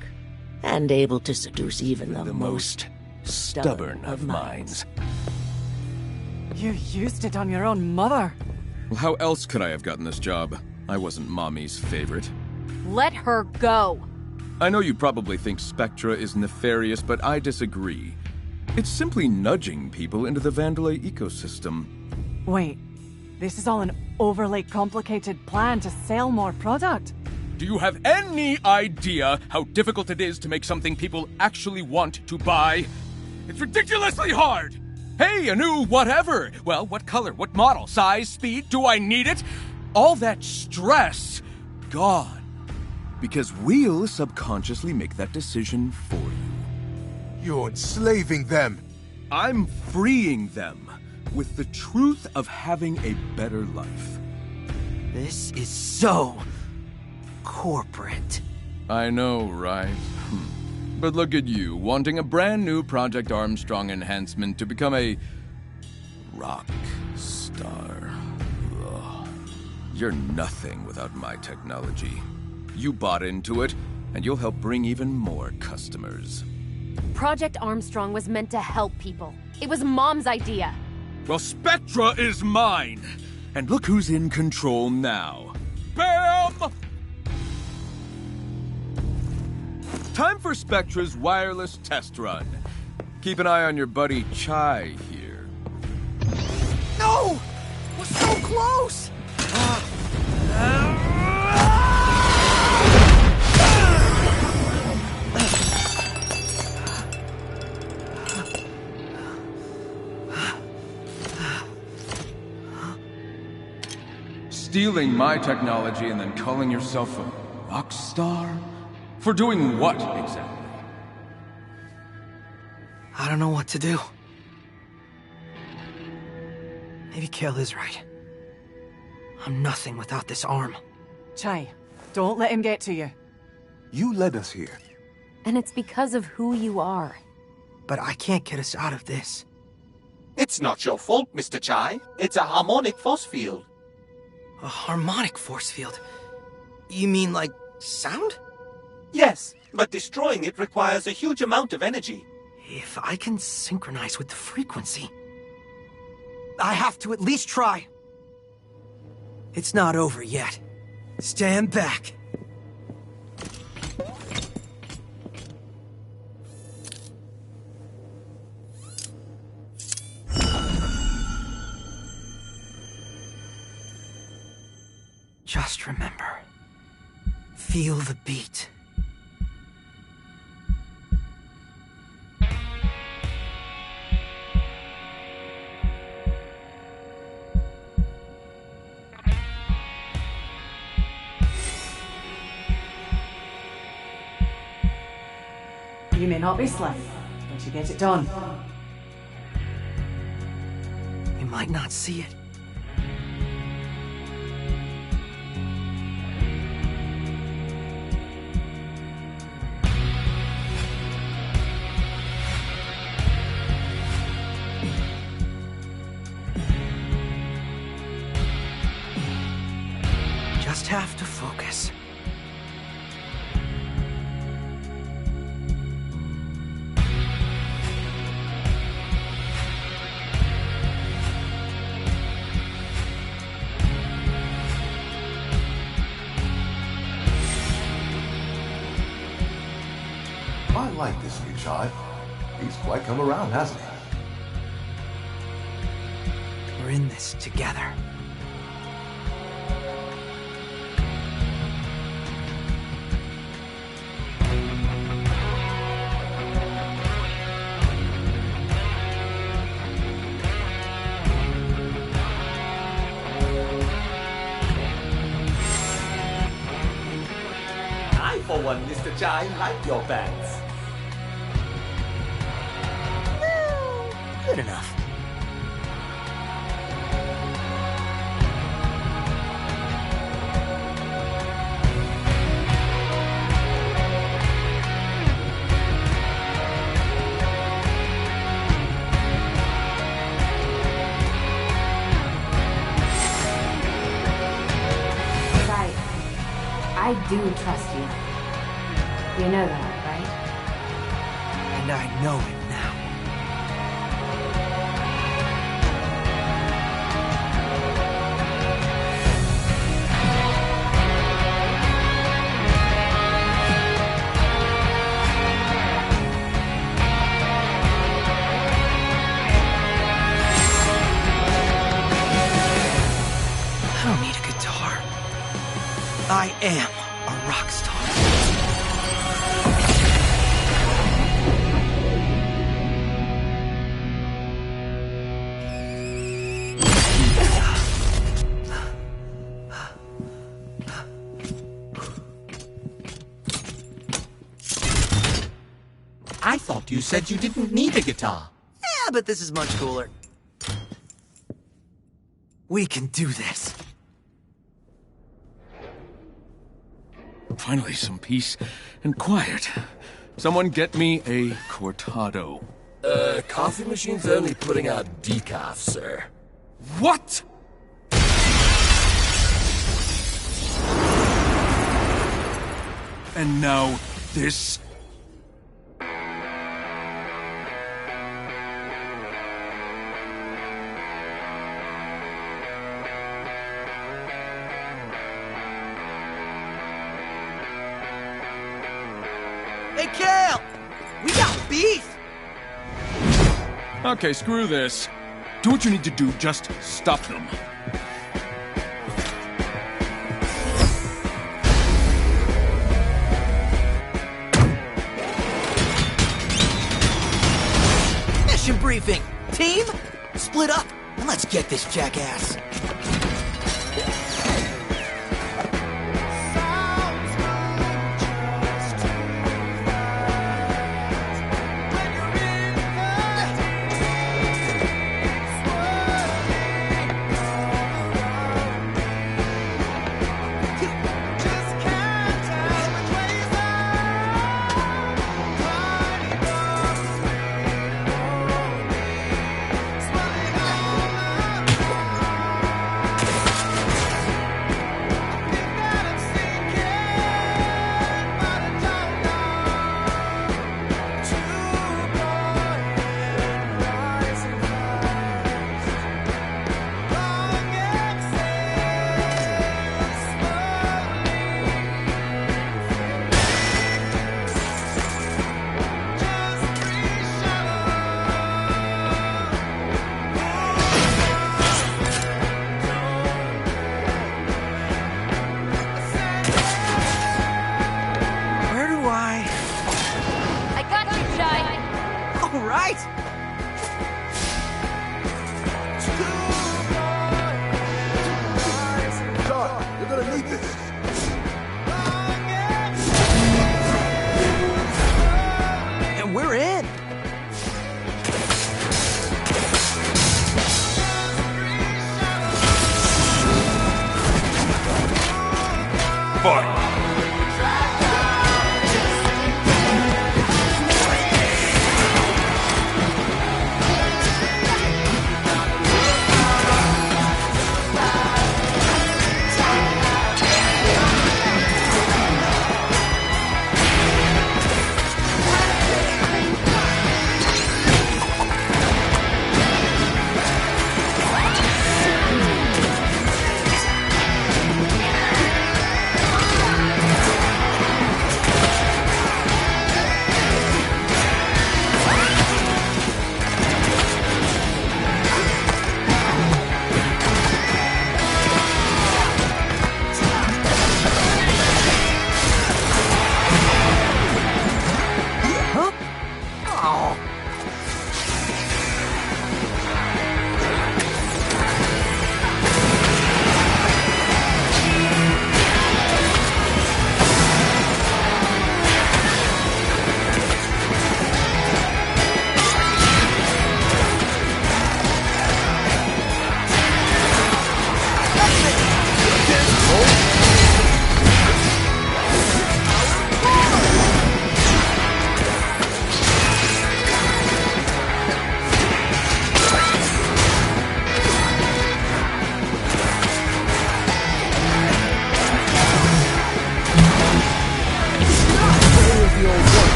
And able to seduce even the most stubborn of minds. You used it on your own mother. Well, how else could I have gotten this job? I wasn't Mommy's favorite. Let her go! I know you probably think Spectra is nefarious, but I disagree. It's simply nudging people into the Vandalay ecosystem. Wait, this is all an overly complicated plan to sell more product? Do you have any idea how difficult it is to make something people actually want to buy? It's ridiculously hard! Hey, a new whatever! Well, what color, what model, size, speed, do I need it? All that stress, gone. Because we'll subconsciously make that decision for you. You're enslaving them. I'm freeing them with the truth of having a better life. This is so... corporate. I know, right? But look at you, wanting a brand new Project Armstrong enhancement to become a... rock star. Ugh. You're nothing without my technology. You bought into it, and you'll help bring even more customers. Project Armstrong was meant to help people. It was Mom's idea. Well, Spectra is mine! And look who's in control now. Bam! Time for Spectra's wireless test run. Keep an eye on your buddy Chai here. No! We're so close! Stealing my technology and then calling yourself a rock star? For doing what, exactly? I don't know what to do. Maybe Kale is right. I'm nothing without this arm. Chai, don't let him get to you. You led us here. And it's because of who you are. But I can't get us out of this. It's not your fault, Mr. Chai. It's a harmonic force field. A harmonic force field? You mean like sound? Yes, but destroying it requires a huge amount of energy. If I can synchronize with the frequency, I have to at least try. It's not over yet. Stand back. Just remember, feel the beat. You may not be slick, but you get it done. You might not see it. Just have to focus. I like this new Chai. He's quite come around, hasn't he? We're in this together. I, for one, Mr. Chai, like your pants. Good enough. I do trust you. You know that, right? And I know it now. I don't need a guitar. I am a rock star. I thought you said you didn't need a guitar. Yeah, but this is much cooler. We can do this. Finally, some peace and quiet. Someone get me a cortado. Coffee machine's only putting out decaf, sir. What? And now this? Hey, Kale! We got beef! Okay, screw this. Do what you need to do, just stop them. Mission briefing! Team, split up and let's get this jackass.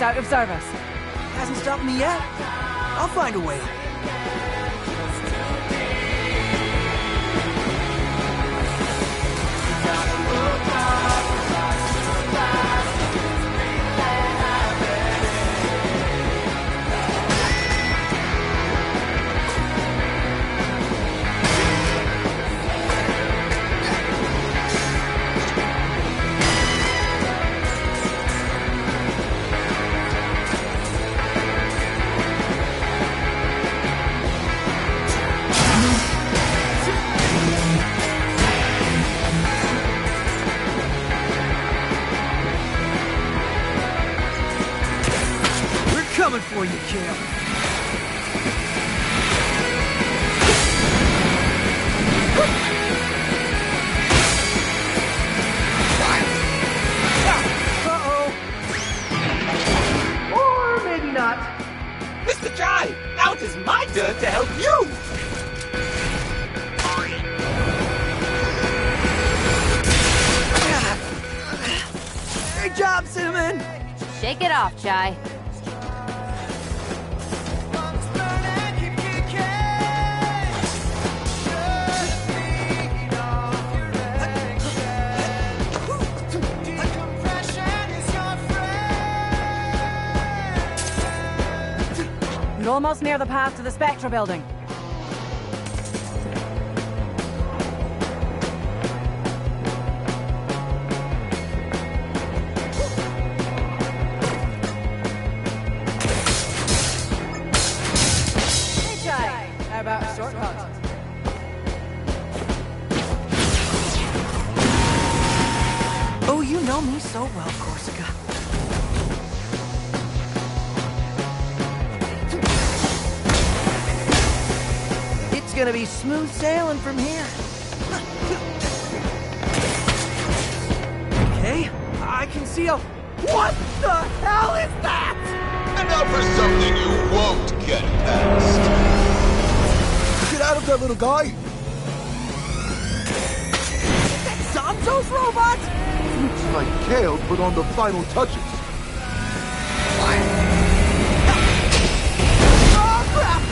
out of service. Hasn't stopped me yet. I'll find a way. Coming for you, Kale. Uh-oh. Or maybe not. Mr. Jai, now it is my turn to help you! Great job, Cinnamon! Shake it off, Chai. You're almost near the path to the Spectra building. Hey, Chai. How about a shortcut? Oh, you know me so well, Corsica. It's gonna be smooth sailing from here. Okay, I can see a... What the hell is that? And now for something you won't get past. Get out of there, little guy! Is that Sanzo's robot? Looks like Kale put on the final touches. Oh, crap!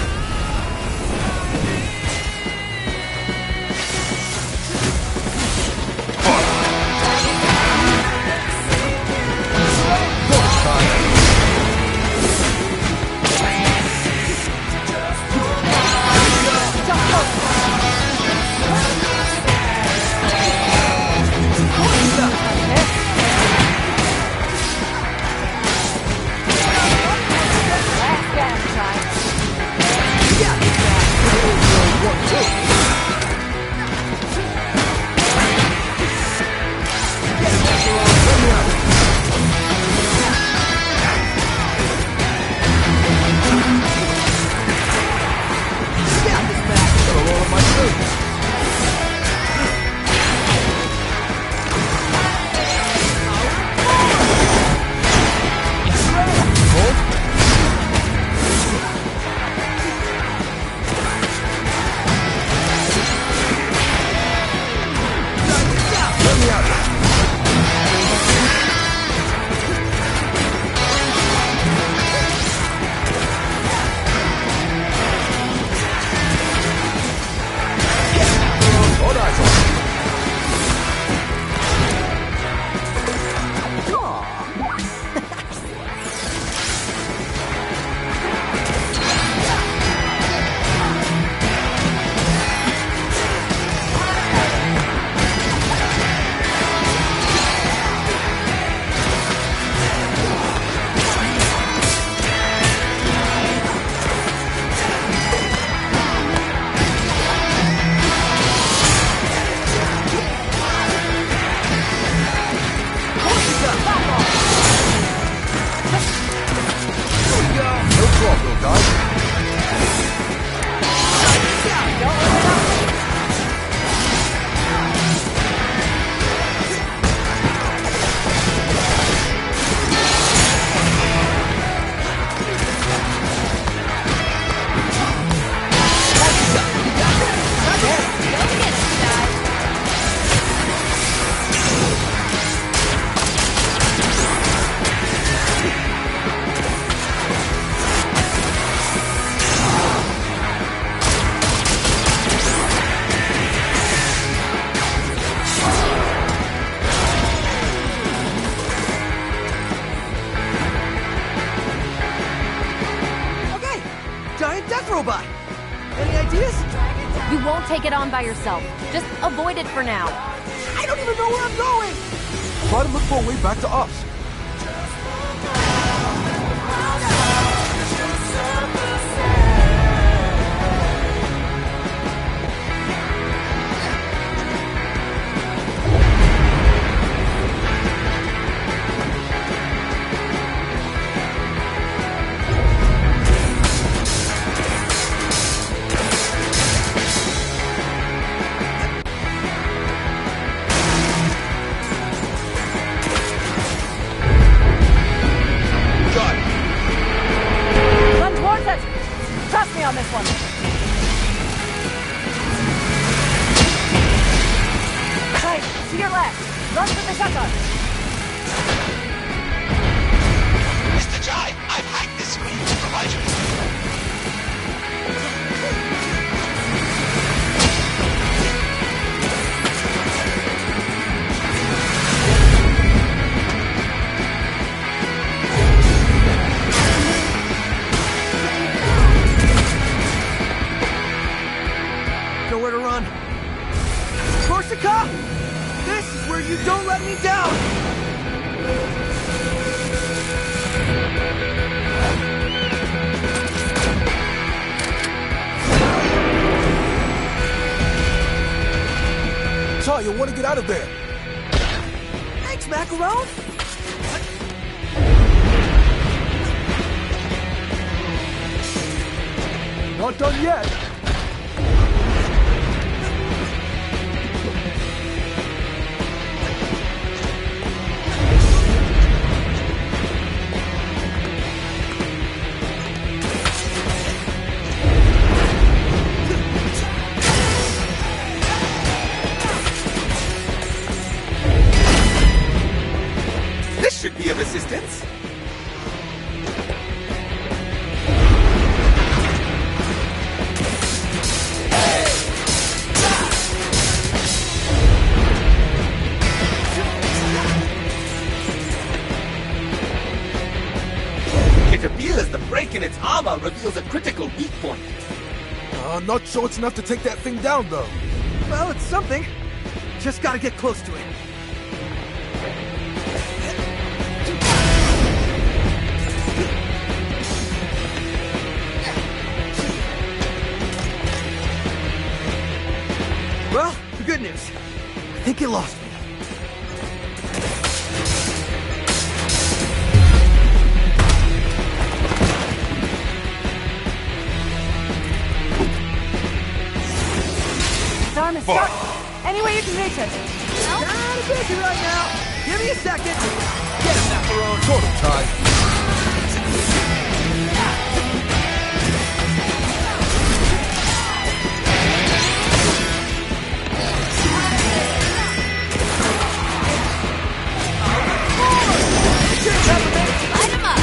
Don't take it on by yourself. Just avoid it for now. I don't even know where I'm going! Try to look for a way back to us. Run towards it! Trust me on this one. Right, to your left. Run for the shotgun. Mr. Jai, I've hacked this screen to provide you with... Nowhere to run. Corsica! This is where you don't let me down! Chai, you want to get out of there? Thanks, Macaron! Not done yet. This should be of assistance. It appears the break in its armor reveals a critical weak point. Not sure it's enough to take that thing down, though. Well, it's something. Just gotta get close to it. Well, the good news. I think you lost me. His arm is stuck. Any way you can reach it. Kinda busy right now. Give me a second. Get him, Macaron. Sort of, Chai. Light him up!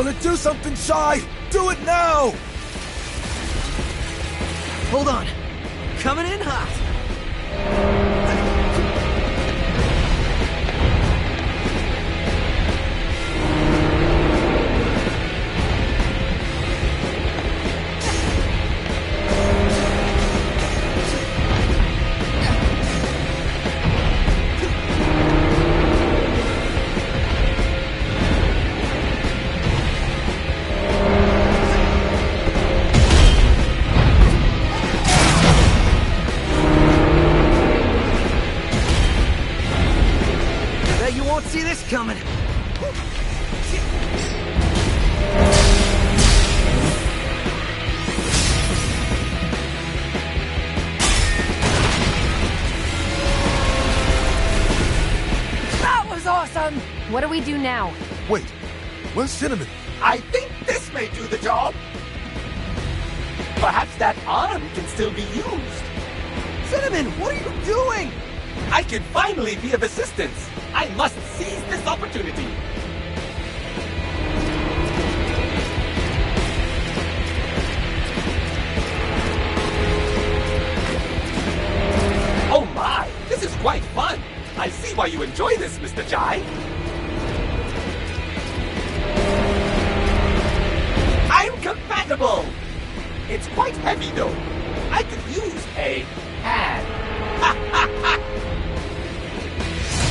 Gonna do something, Shy! Do it now! Hold on. Coming in hot. Bet you won't see this coming. That was awesome! What do we do now? Wait, where's Cinnamon? I think this may do the job. Perhaps that arm can still be used. Cinnamon, what are you doing? I can finally be of assistance. I must seize this opportunity. Oh my, this is quite fun. I see why you enjoy this, Mr. Jai. I'm compatible. It's quite heavy though. I could use a hand.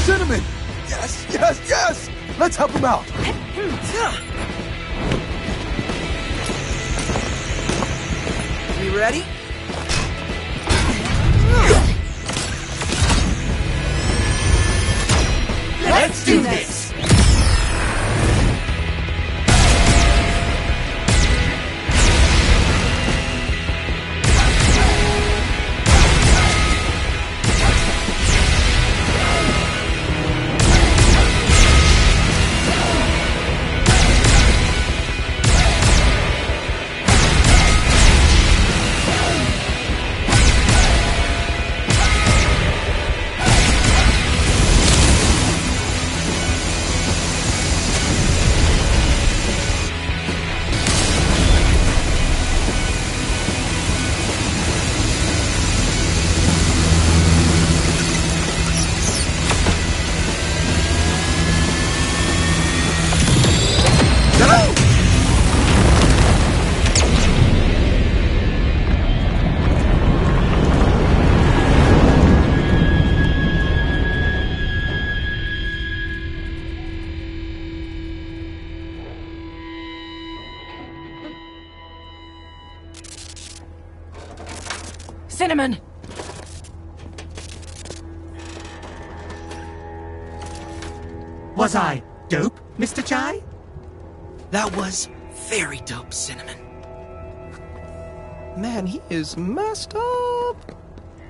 Cinnamon! Yes, yes, yes! Let's help him out! We ready? Let's do this! Cinnamon! Was I dope, Mr. Chai? That was very dope, Cinnamon. Man, he is messed up.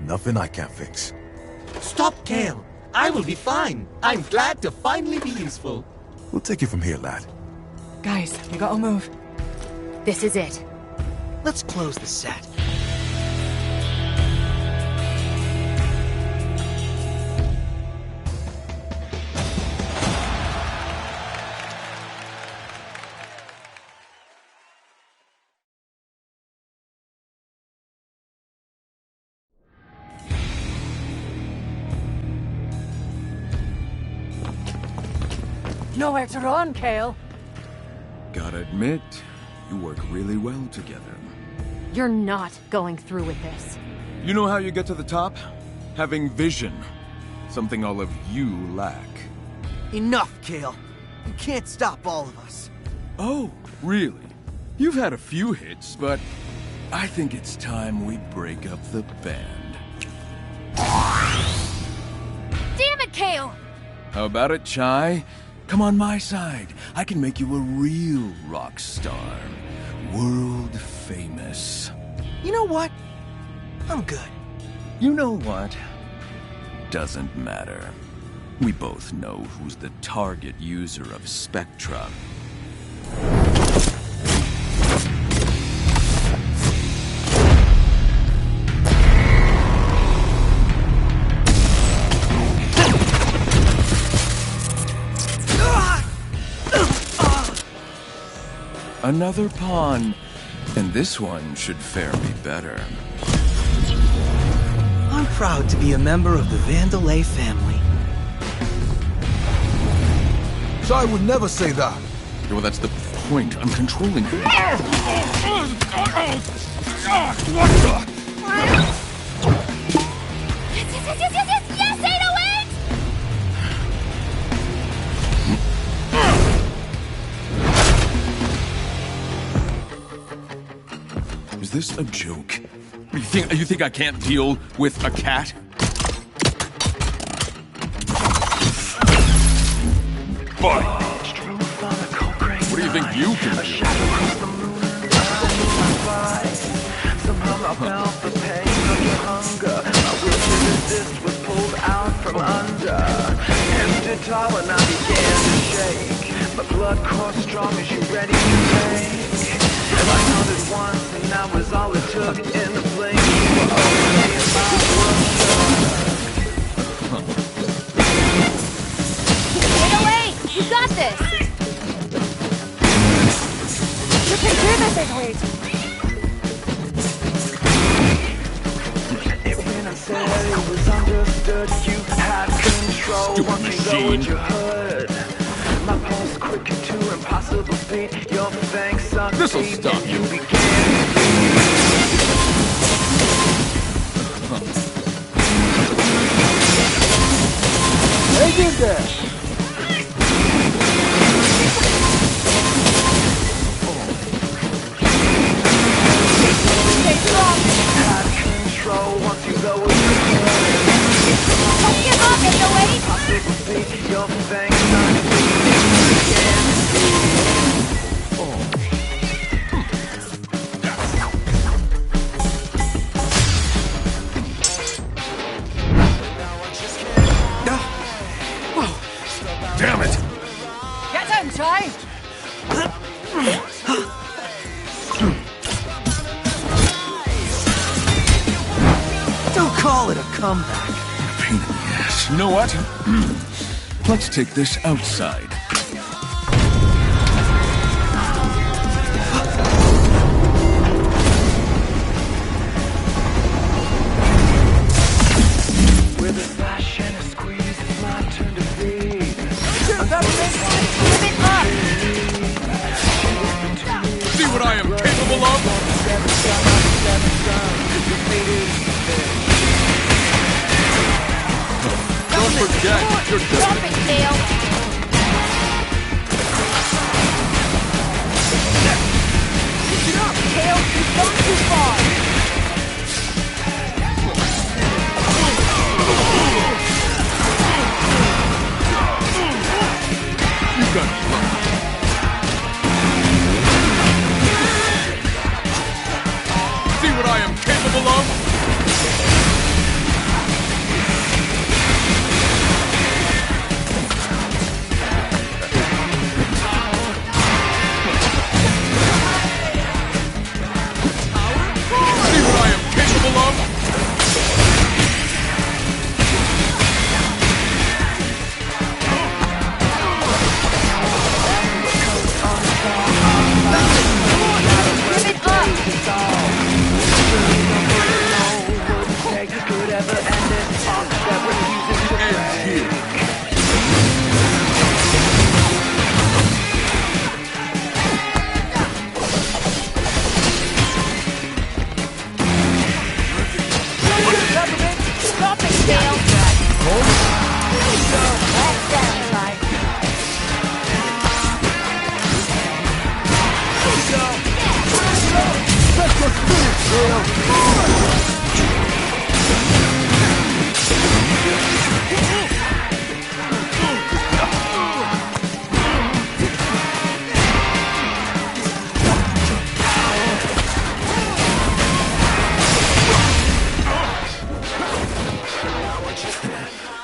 Nothing I can't fix. Stop, Kale. I will be fine. I'm glad to finally be useful. We'll take it from here, lad. Guys, we gotta move. This is it. Let's close the set. Nowhere to run, Kale. Gotta admit, you work really well together. You're not going through with this. You know how you get to the top? Having vision. Something all of you lack. Enough, Kale. You can't stop all of us. Oh, really? You've had a few hits, but I think it's time we break up the band. Damn it, Kale! How about it, Chai? Come on my side. I can make you a real rock star. World famous. You know what? I'm good. You know what? Doesn't matter. We both know who's the target user of Spectra. Another pawn. And this one should fare me better. I'm proud to be a member of the Vandelay family. Chai would never say that. Well, that's the point. I'm controlling him. Yes, yes, 808! Is this a joke? You think I can't deal with a cat? Buddy! What do you think you can do? Somehow I felt the pain of your hunger. My will to resist was pulled out from under. Hands stood tall and I began to shake. My blood coursed strong as you ready to take. If I counted once and that was all it took. In the blink you were over me and my world shook. 808! You got this! You can do this, 808! When I said it was understood, you had control. Once you lowered your hood, my pulse quickened to impossible speed. Your fangs sunk This'll deep, stop and you. began to bleed. Hang in there. Stay strong! Had control once you lowered your hood. Don't give up, 808! Impossible speed, your fangs sunk deep, and began to Damn it! Get him, Chai! Don't call it a comeback. Pain in the ass. You know what? Let's take this outside. with a slash and a squeeze, it's my turn to feed. Give it up! See what I am capable of? Don't forget, you're Drop it, Kale! Pick it up, Kale! You've gone too far! You got it. See what I am capable of? See what I am capable of? Give it up! Could ever end it, that refuses to break. Stop it, Kale! That's right.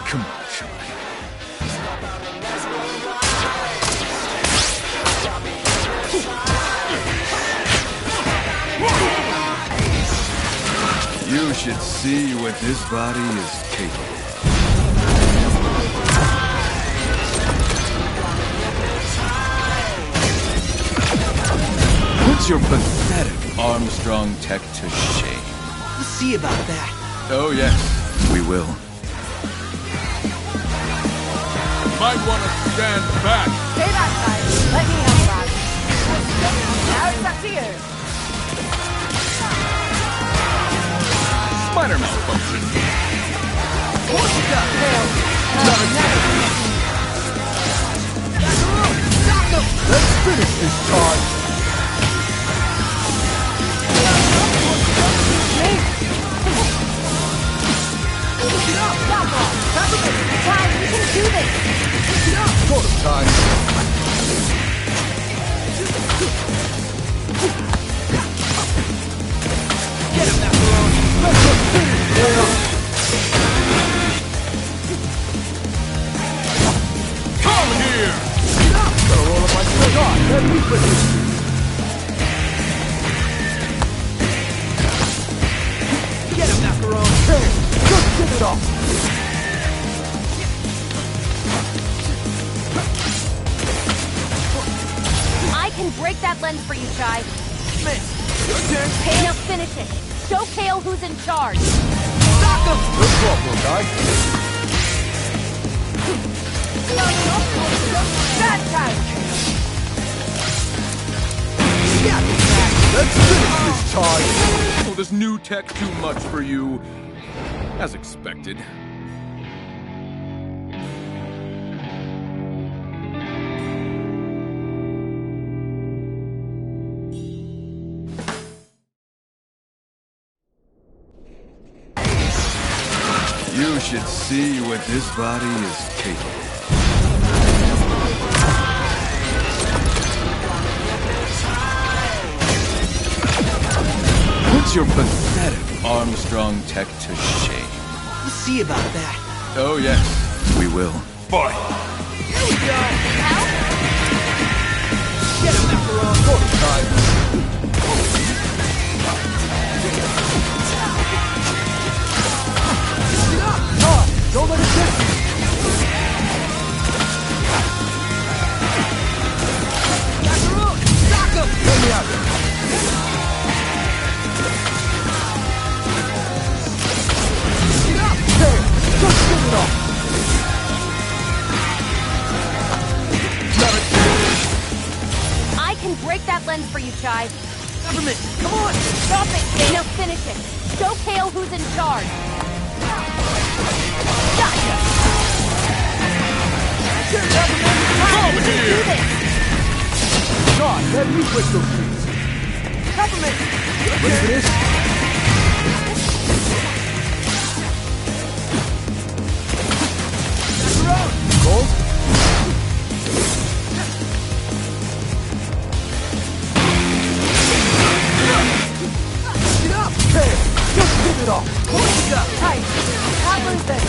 Come on, Chai. You should see what this body is capable of. Put your pathetic Armstrong tech to shame. We'll see about that. Oh, yes, we will. Might want to stand back. Stay back, guys. Let me handle that. Now it's up to you. Minor malfunction. What you got, Kale? Let's finish this charge. Ty, we can do this! Sort of time. Get him, Macaron! Let's just finish Kale. Come here! Gotta roll up my sweat. God, let me put this. Get him, Macaron! Hey, just get it off. I can break that lens for you, Chai. Miss, your turn. Okay, now finish it. Show Kale who's in charge. Knock him! Good job, little guy. That time. Yeah, back. Let's finish this charge. Oh, this new tech too much for you. As expected. You should see what this body is capable of. Put your pathetic Armstrong tech to shame. We'll see about that. Oh, yes, we will. Boy. Here we go! Get him, Macaron! Sort of time. Don't let it get you. Macaron! Knock him! Let me out. Hey, just get it off. I can break that lens for you, Chai. Government, come on! Stop it! Okay, now finish it. Show Kale who's in charge. Gotcha! Come here! God, let me break those things. Government! Ready for this? Macaron! Cold? Get up! Hey, just give it off. What you got? Tight. Can't lose this.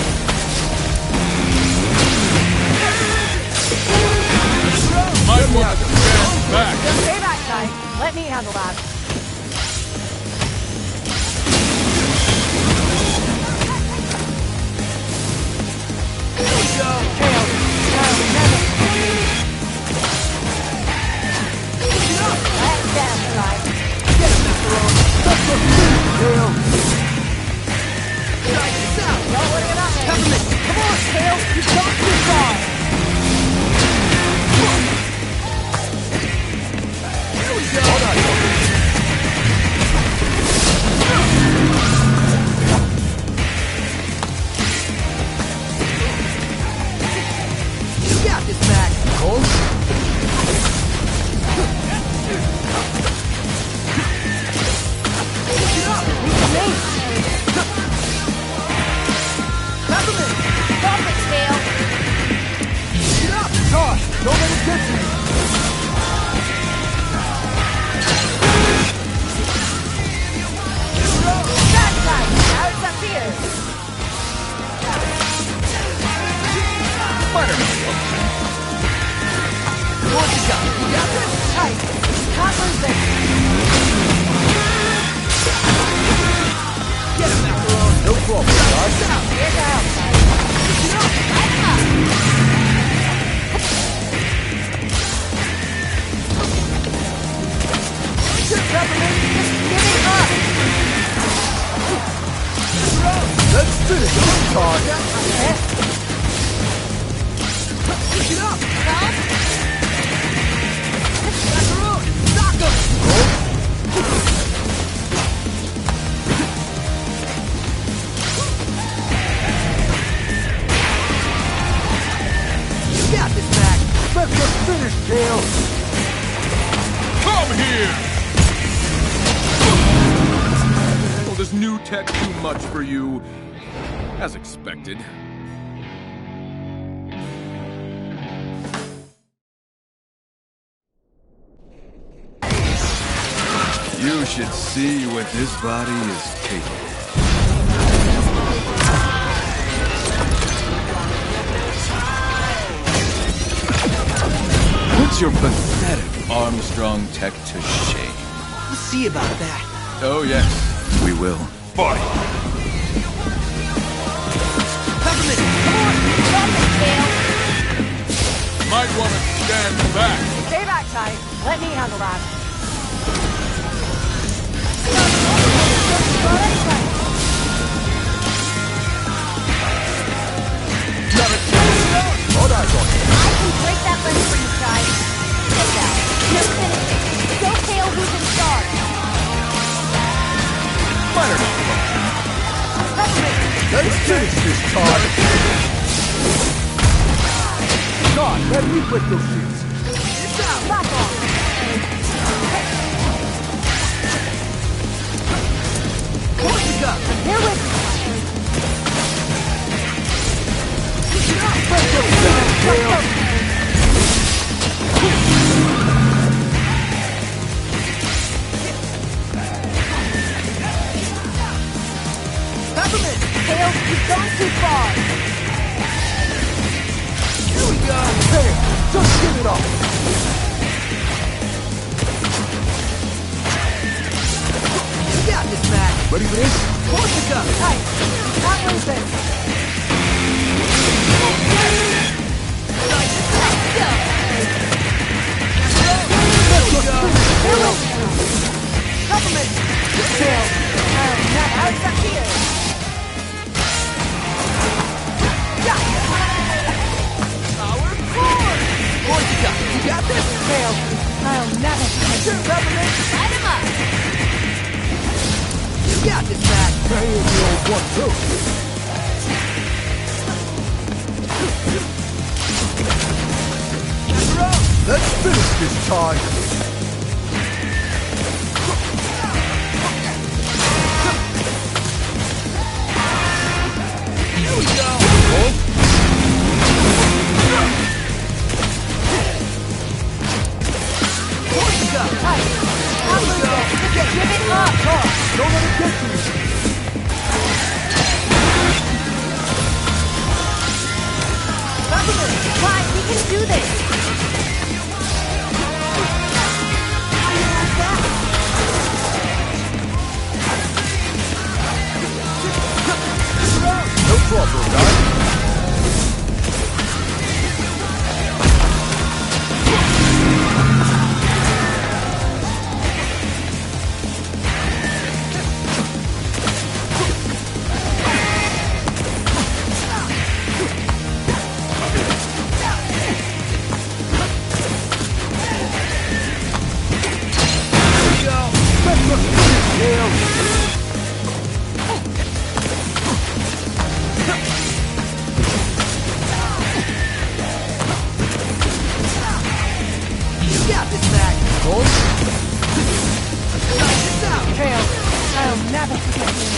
Might want to stand back. Stay back, Ty. Let me handle that. Here we go! Kale. Kale, never. Get up! Let them, Ty. Get him, Macaron! Let's just finish Kale. Guys, it's out! Don't worry about me. Government, come on! Kale, you got this on. Here we go! Hold on. You got this, Mac! Cold? Get up! Stop it, Kale. Todd. Push it up! Macaroon! Knock him! You got this back! Let's just finish, Kale! Come here! Well, this new tech too much for you? As expected. You should see what this body is capable of. Put your pathetic Armstrong tech to shame. We'll see about that. Oh, yes, we will. Fight! Peppermint, come on! Stop it, Kale! Might want to stand back. Stay back, Ty. Let me handle that. Hold on, I can break that lens for you, Ty. Take that. No finishing. Go Kale who's in charge. Let's finish this, Todd! Todd, let me break those shields! Back off. Force the gun! Here with me. Push it up! Let's go! Peppermint! Kale, you've gone too far. Here we go! Hey, just get it off! You got this, Mac! Ready for this? Force the gun! Tight. Not losing. Peppermint! Kale. How's that here? Power forward! Force the gun! You got this? Kale. I'll never forget you. Peppermint! Light him up. You got this, Mac! Hey, the old one, too! Let's finish this, Todd! Here we go! Force the gun! Tight. Here we go! Give it up. Don't let it get to you! Peppermint. Ty, we can do this. No trouble, guys! You got this, Mac! Nice this out! Kale. I'll never forget you.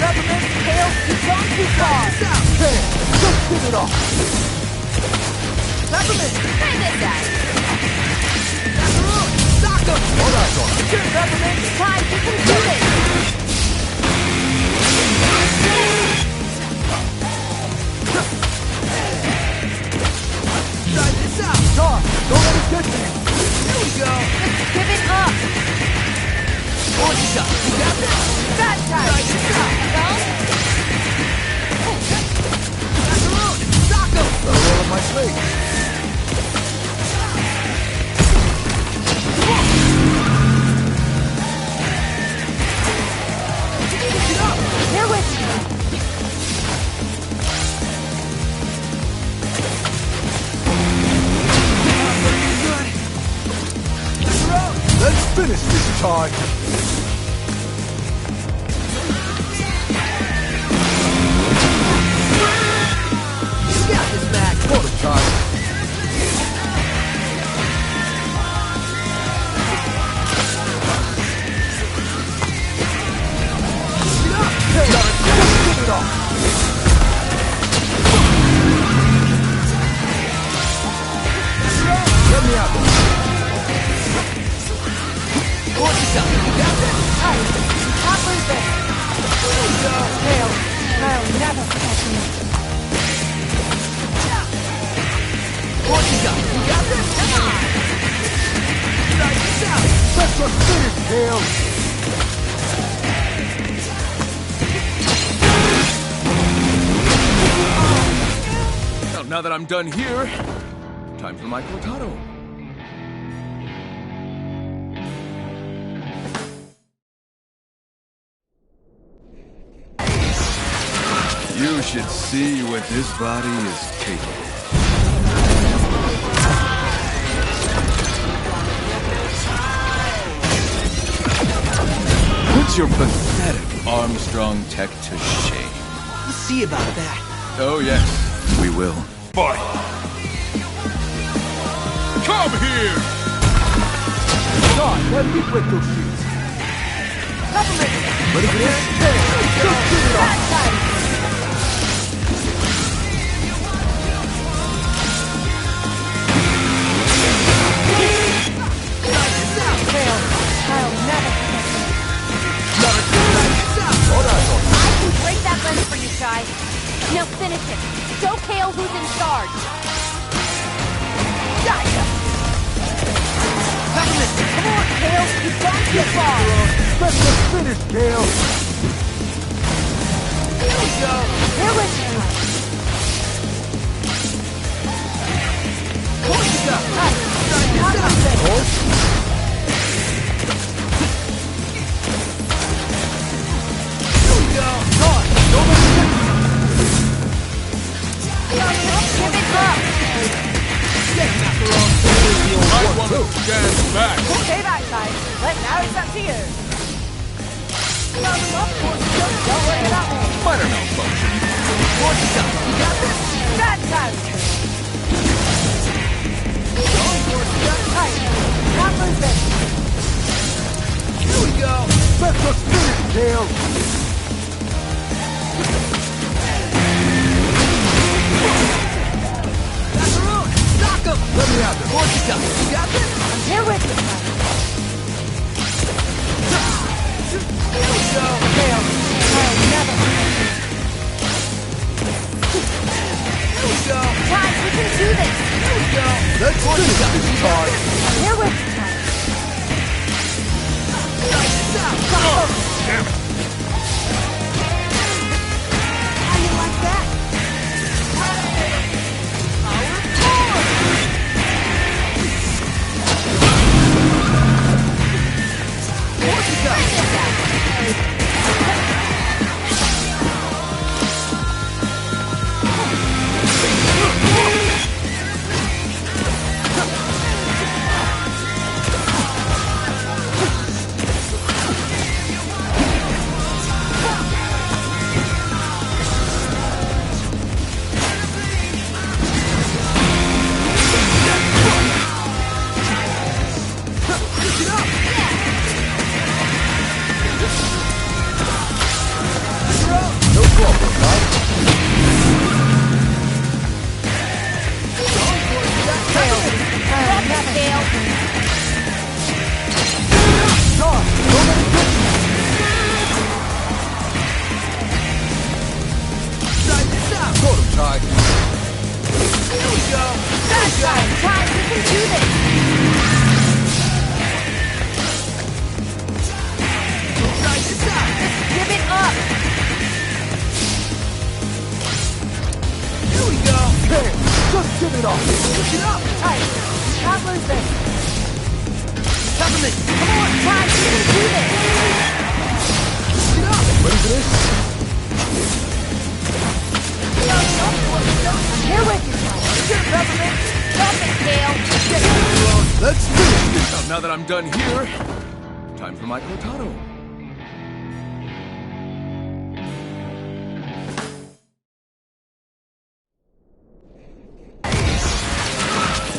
Peppermint! Kale, you've gone too far. This out! Hey, just get it off! Peppermint! Try this out. Macaroon! Knock him! Hold on, Todd! Peppermint! Ty, you can do this. Try this out! Todd, don't let it get to you! Here we go! Give it up. Force the gun! You got this? That Try time. this out! Well, Macaroon! Knock him! Got a roll on my sleeve! Let's finish this, Ty. You got this, Mac. Got it, Ty. Let me out. Watch yourself. You got this. Hey, can't lose this. Kale, I'll never forget you. Watch yourself. You got this. Come on. Try this out. Let's just finish, Kale. Well, now that I'm done here, time for my cortado. You should see what this body is capable of. Put your pathetic Armstrong tech to shame. We'll see about that. Oh, yes, we will. Fight! Come here! Ty, let me break those shoes. Ready for this? Just get it off. I can break that lens for you, Shy. Now finish it. Show Kale who's in charge. Gotcha! Come on, Kale. You've gone too far. Let's just finish, Kale. Here we go. Here we go. Watch yourself. Hey, not like this. Here we go. Give it up. I want to stand back. Okay, that side. But now it's up to you. Don't worry about me. Minor malfunction. Watch yourself. You got this. Fantastic. Hey, can't lose this. Here we go. Let's just finish, Kale. That's the road. Knock him. Let me out there. Watch yourself. You got this. I'm here with you. Here we go. Kale, I'll never forget you. Here we go. Guys, we can do this. Here we go. Let's finish this, Ty. I'm here with you. Try this out. Damn it. How you like that? Watch yourself. Ty. Here we go. That's right. Guys, we can do this. Try this out. Give it up. Here we go. Hey, just give it up. Push it up. Hey, you can't lose this. Government. Come on, guys, we can do this. Push it up. Ready for this? I'm here with you, Ty. Stop it, Kale. Let's finish this! Now that I'm done here, time for my cortado.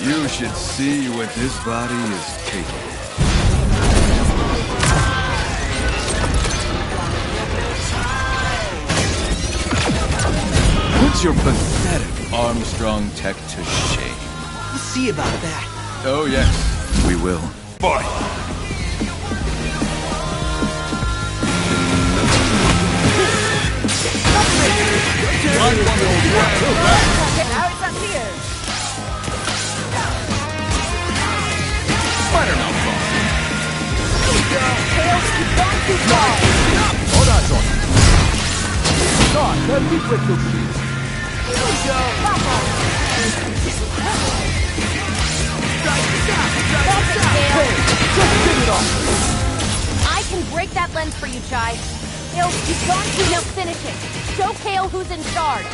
You should see what this body is capable of. Put your pathetic Armstrong tech to shame. We'll see about that. Oh yes, we will. Boy! Now it's up here. Spider-Man phone. Tails, you've gone too far. Hold on, John. God, let me break your shoes. Here we go. That's it, Tails. Just give it up. I can break that lens for you, Chai. Tails, you've gone too. Now finish it. Show Kale who's in charge.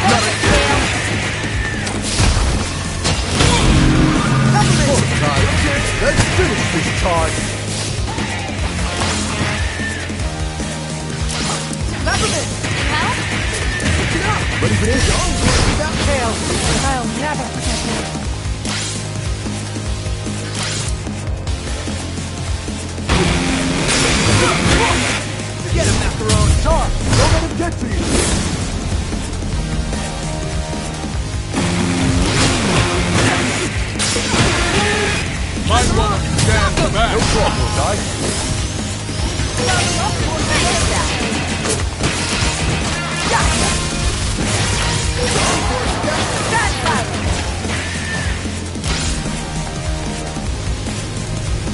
That's it, Tails. Let's finish this charge. Peppermint, help? Ready for this? Without Tails, I'll never forget you. Get him, Macaron. Charge. Don't let him get to you. Might want to stand back. No problem, guys.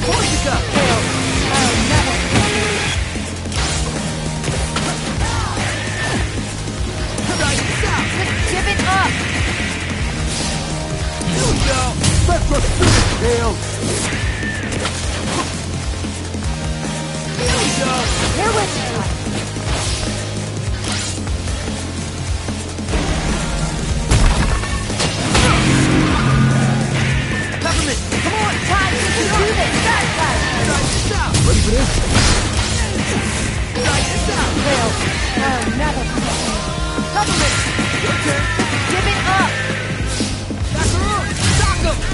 Corsica, Tails, I'll never forget you. Give it up. Here we go. Let's just finish, Tails. Here we go. Here with you. Peppermint, come on! Ty, you can do this. Ready for this? Tails, I'll never forget you. Peppermint, give it up.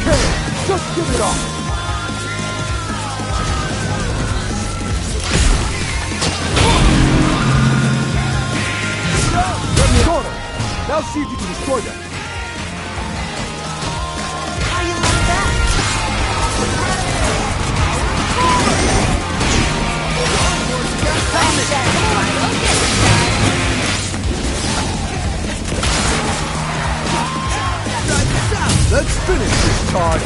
Hey, just give it up. Let me on him. Now see if you can destroy them. How you like that? Let's finish this charge.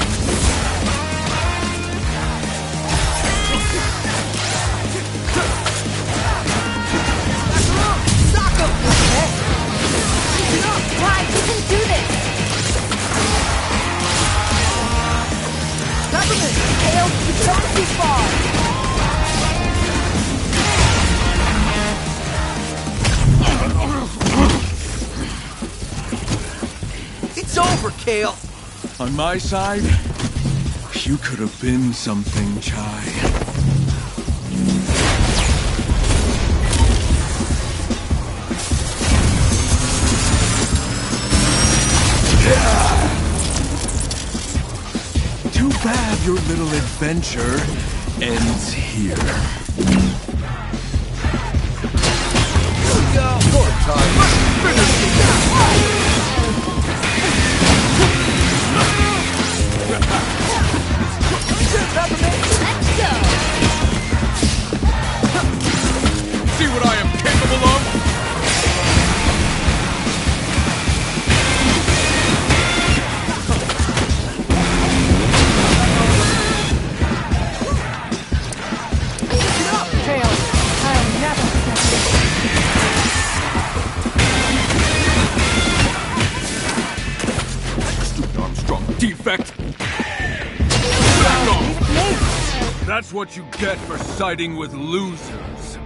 Ty, you can do this. Peppermint, Tails, you've gone too far. It's over, Kale. On my side, you could have been something, Chai. Too bad your little adventure ends here. Here we go. Short time. Finish Let's go. See what I am capable of? Tails, I'll never forget you. Stupid Armstrong defect. Back off. That's what you get for siding with losers.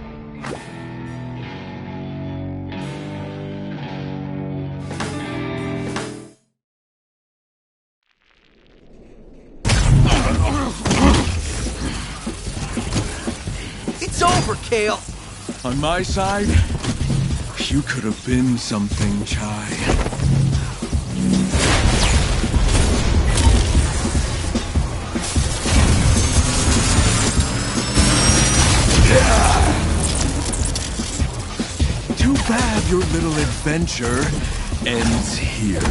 over, Kale! On my side, you could have been something, Chai. Too bad your little adventure ends here.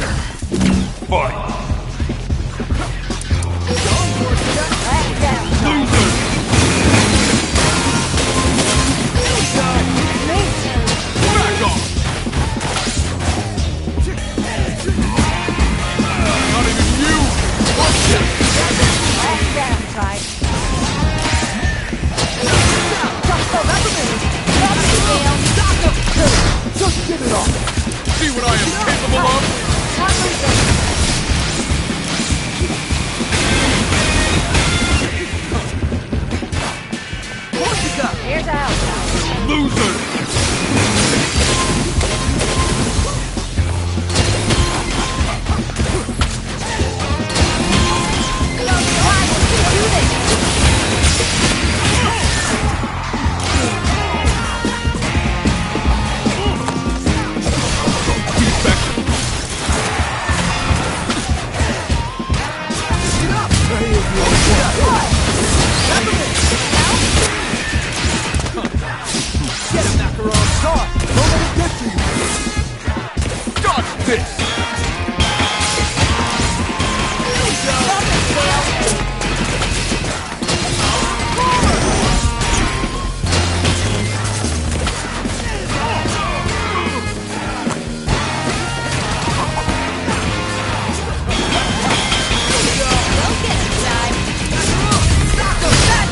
Fight! Back off! Not even you! Just get it off! See what I am capable of? Here's out. Loser! Get him, Macaron! Stop! Don't let it get to you! Dodge this!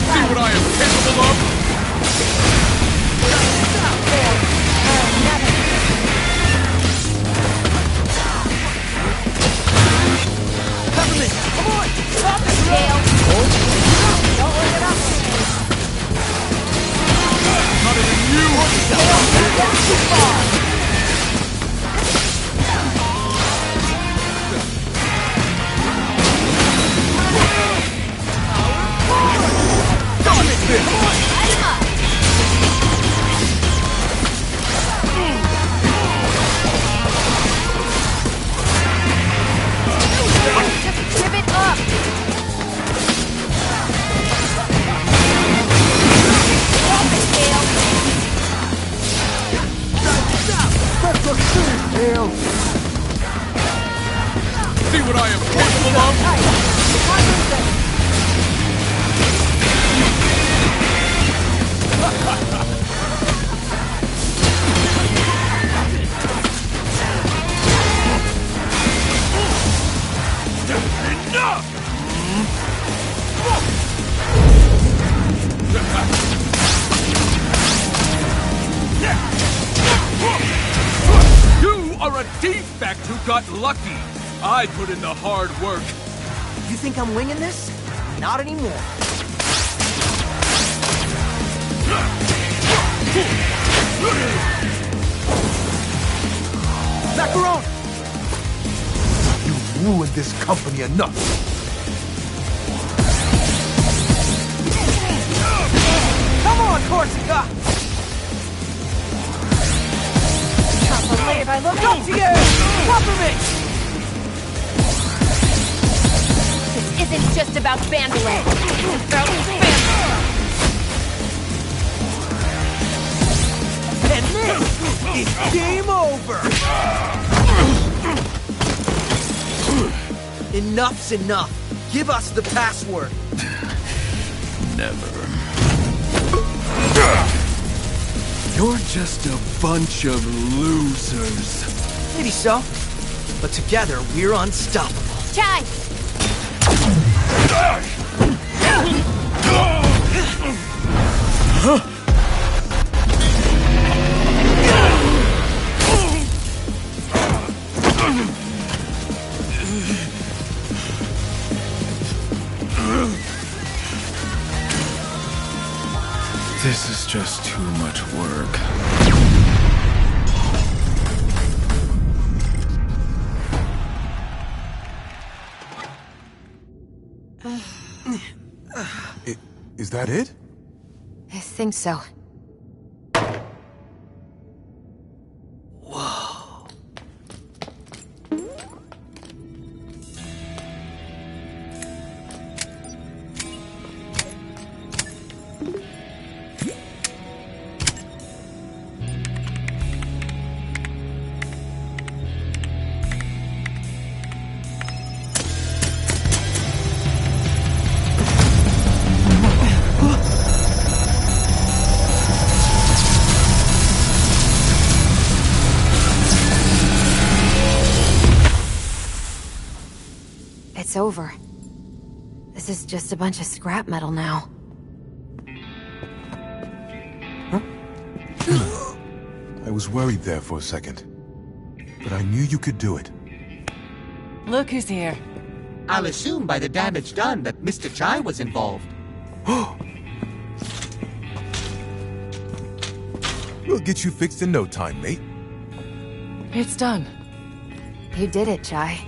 See what I am capable of? Peppermint! Come on! Stop it! Gale. Don't look it up. Not even you! That's too far. Dodge this! Light him up. Just give it up. Stop it, Gale. That's a serious Kale! See what I am capable of? You are a defect who got lucky. I put in the hard work. You think I'm winging this? Not anymore. Macaron! You ruined this company enough. Come on, Corsica! Can't believe I look Up to you! Peppermint! This isn't just about Bandland. It's about family. And this is game over! Enough's enough. Give us the password. Never. You're just a bunch of losers. Maybe so. But together, we're unstoppable. Chai! This is just too much work. Is that it? I think so. Whoa. It's over. This is just a bunch of scrap metal now. I was worried there for a second. But I knew you could do it. Look who's here. I'll assume by the damage done that Mr. Chai was involved. We'll get you fixed in no time, mate. It's done. You did it, Chai.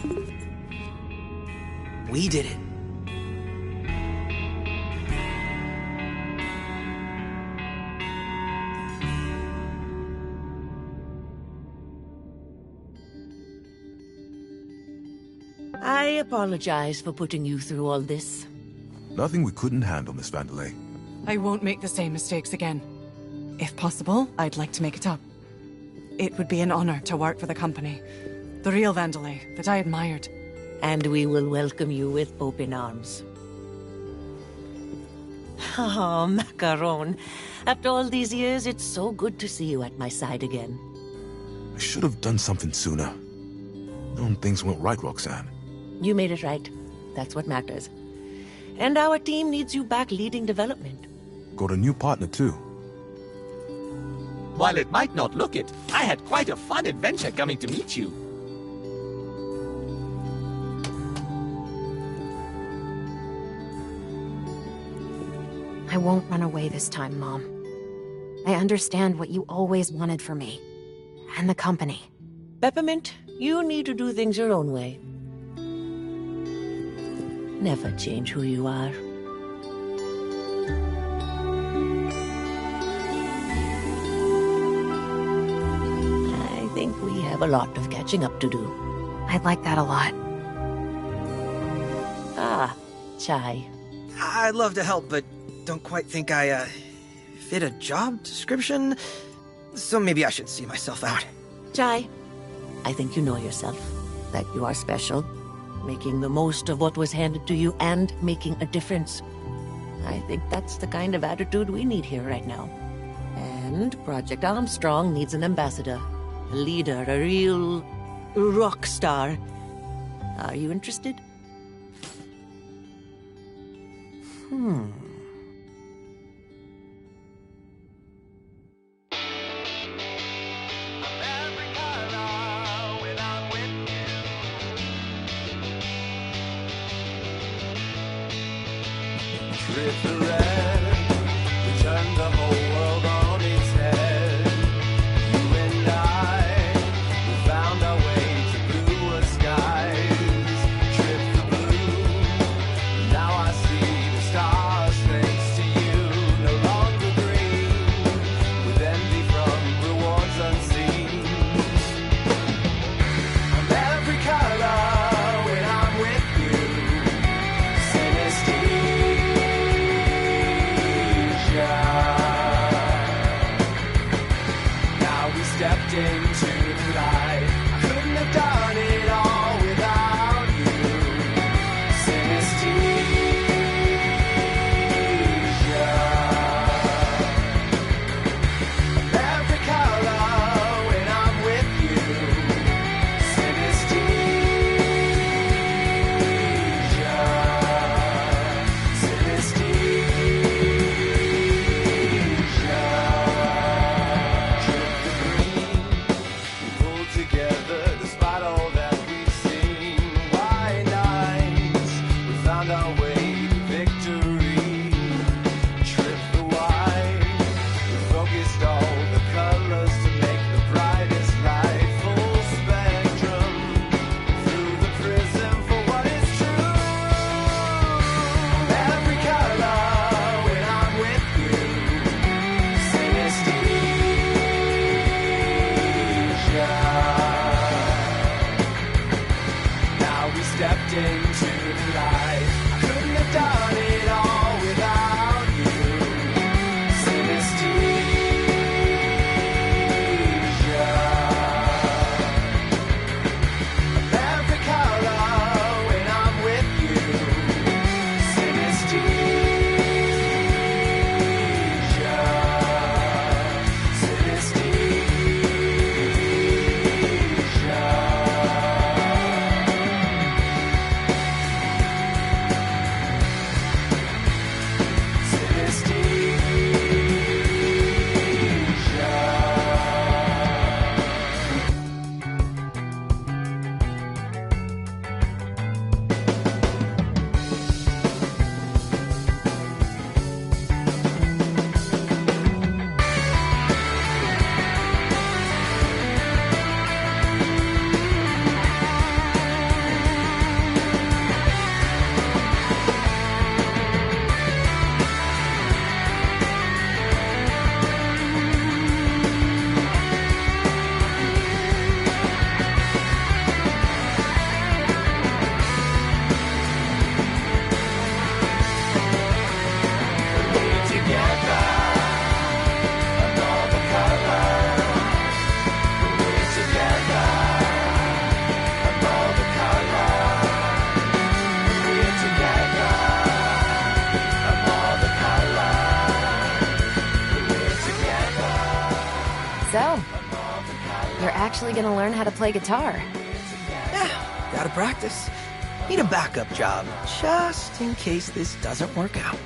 We did it. I apologize for putting you through all this. Nothing we couldn't handle, Miss Vandelay. I won't make the same mistakes again. If possible, I'd like to make it up. It would be an honor to work for the company. The real Vandelay that I admired. And we will welcome you with open arms. Oh, Macaron. After all these years, it's so good to see you at my side again. I should have done something sooner. Known things went right, Roxanne. You made it right. That's what matters. And our team needs you back leading development. Got a new partner, too. While it might not look it, I had quite a fun adventure coming to meet you. I won't run away this time, Mom. I understand what you always wanted for me. And the company. Peppermint, you need to do things your own way. Never change who you are. I think we have a lot of catching up to do. I'd like that a lot. Ah, Chai. I'd love to help, but don't quite think I, fit a job description. So maybe I should see myself out. Chai, I think you know yourself. That you are special. Making the most of what was handed to you and making a difference. I think that's the kind of attitude we need here right now. And Project Armstrong needs an ambassador. A leader, a real rock star. Are you interested? Trip the red, we turned the whole world on its head. You and I, we found our way to bluer skies. Trip the blue, now I see the stars thanks to you. No longer green, with envy from rewards unseen. I'm every color when I'm with you. Synesthesia. in life. I couldn't have done it all without you. Synesthesia. Of every color when I'm with you. Synesthesia. So, you're actually gonna learn how to play guitar. Yeah, gotta practice. Need a backup job, just in case this doesn't work out.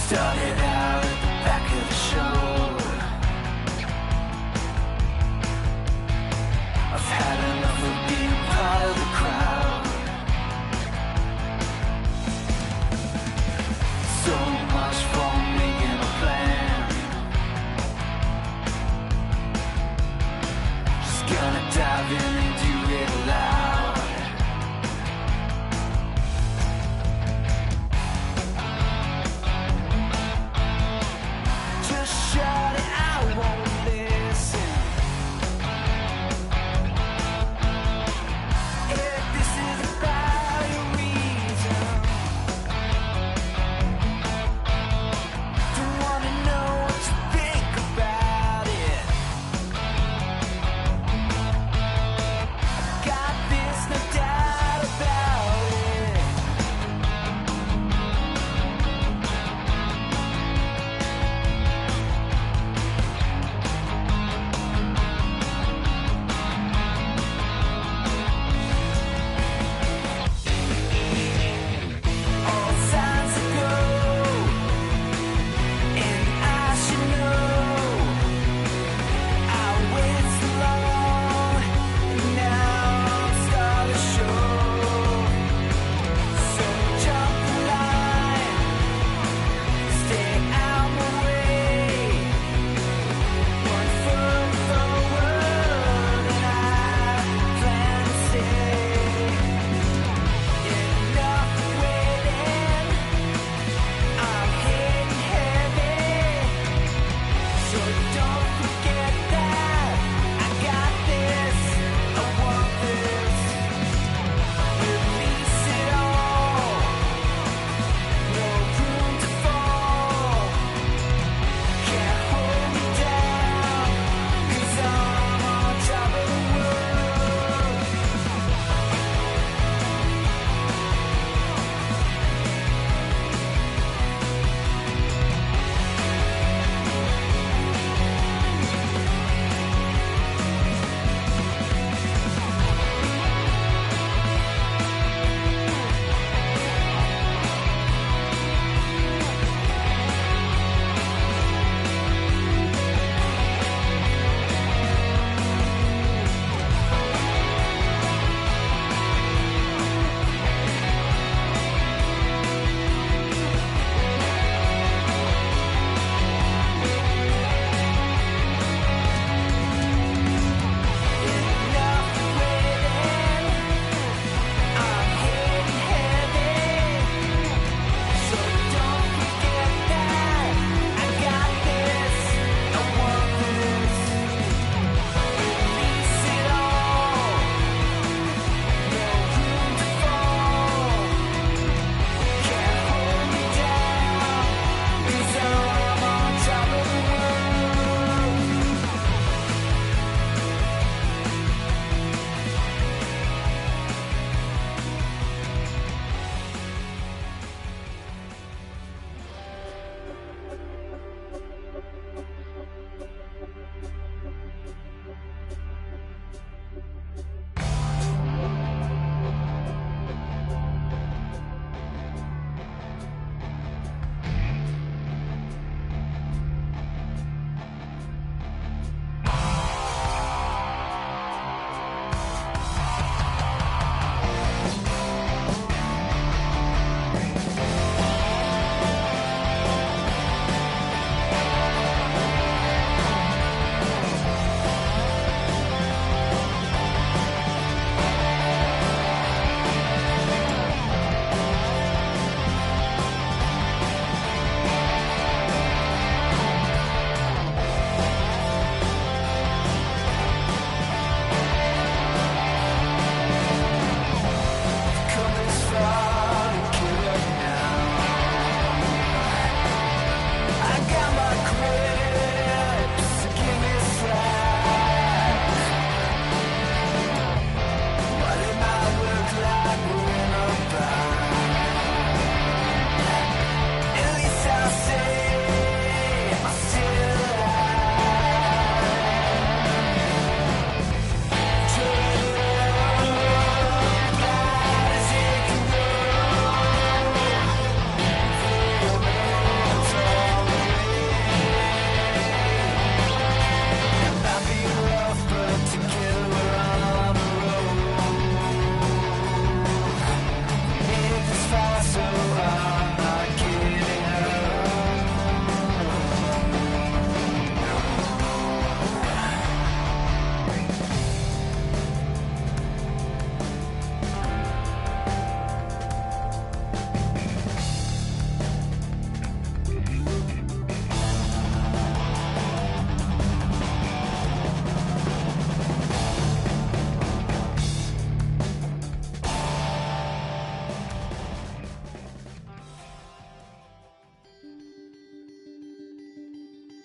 Started out at the back of the show. I've had enough of being part of the crowd. So much for making a plan. Just gonna dive in and do it loud.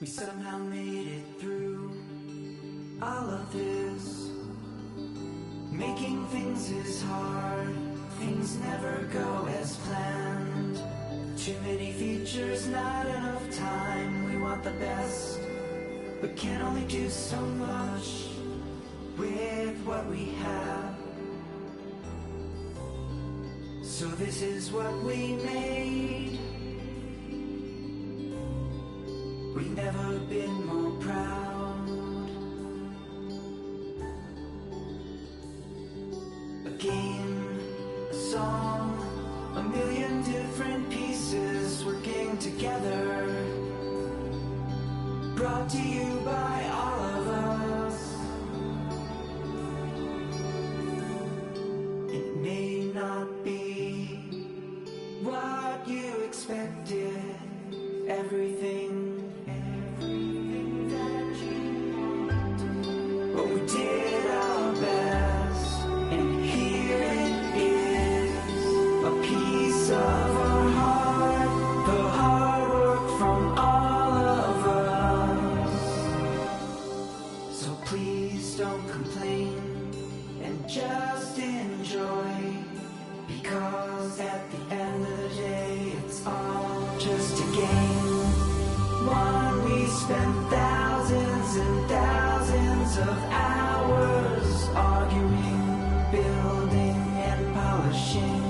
We somehow made it through all of this. Making things is hard. Things never go as planned. Too many features, not enough time. We want the best, but can only do so much with what we have. So this is what we made. We've never been more proud. A game, a song, a million different pieces working together. Brought to you by all of us. It may not be what you expected. Everything that you wanted. But we did our best, and here it is, a piece of our heart, the hard work from all of us. So please don't complain, and just enjoy, because at the end of the day, it's all just a game. One we spent thousands and thousands of hours arguing, building and polishing.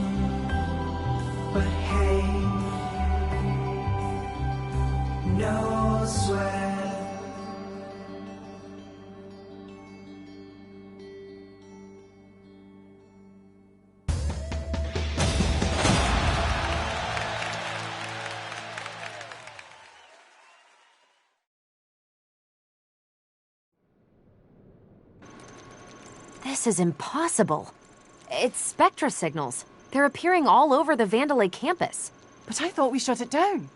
But hey, no sweat. This is impossible. It's spectra signals. They're appearing all over the Vandalay campus. But I thought we shut it down.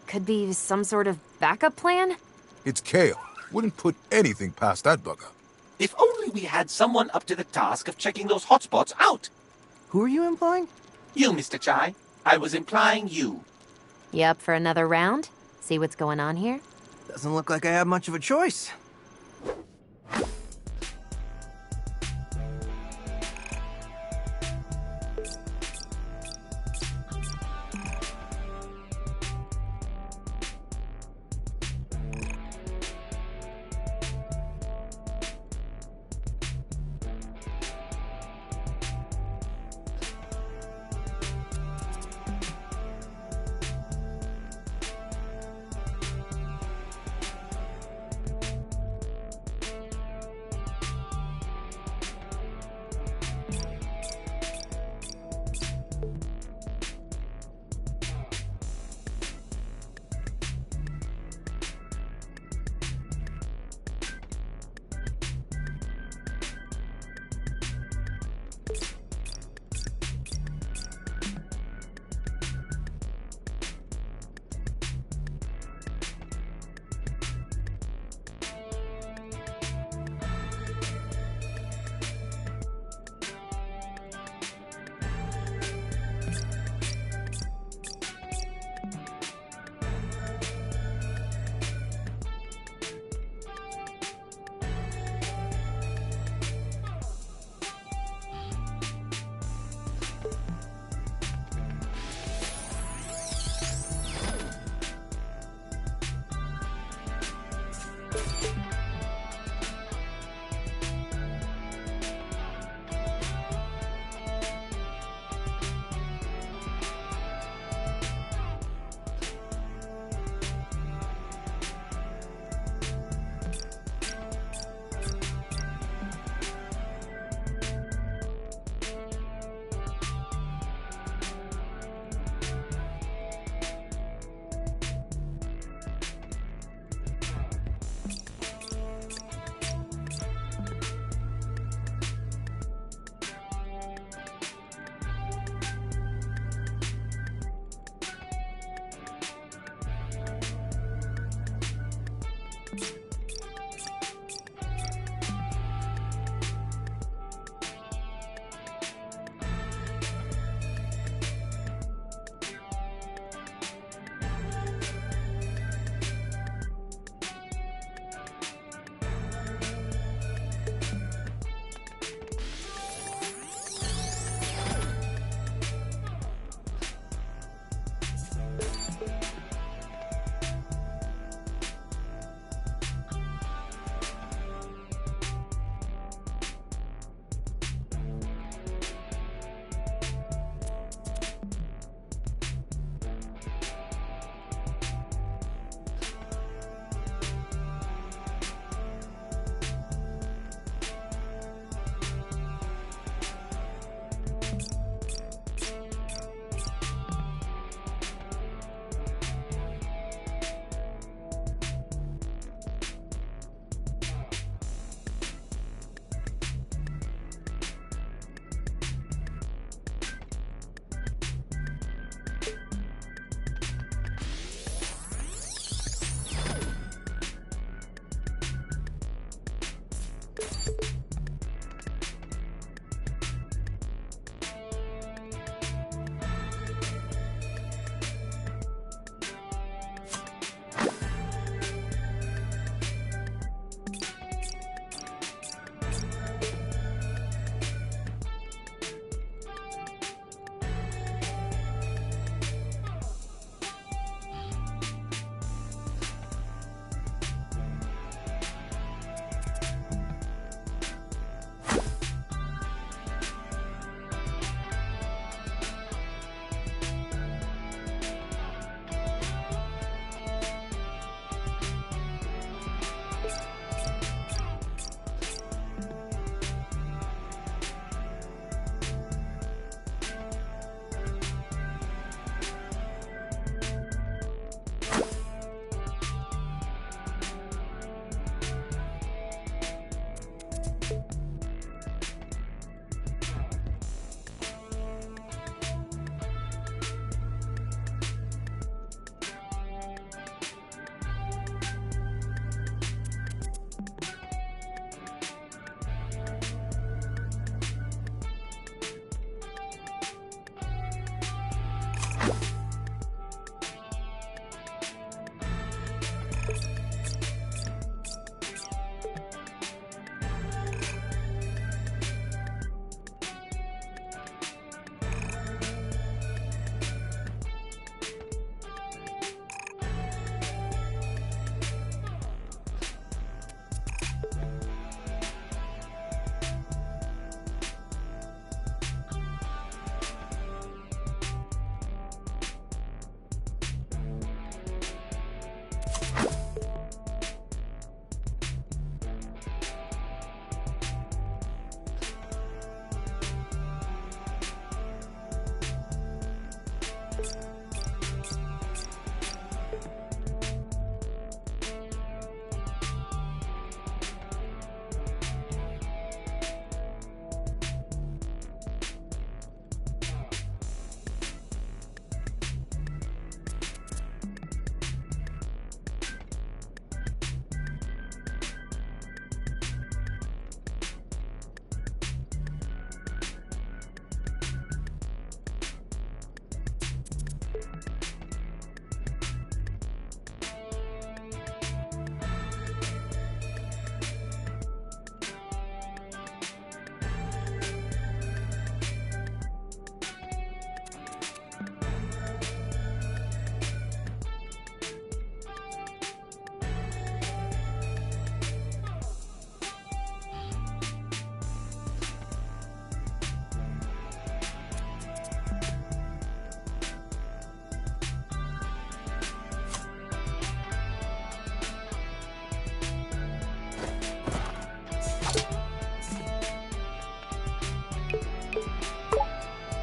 Could be some sort of backup plan? It's Kale. Wouldn't put anything past that bugger. If only we had someone up to the task of checking those hotspots out. Who are you implying? You, Mr. Chai. I was implying you. You up for another round? See what's going on here? Doesn't look like I have much of a choice.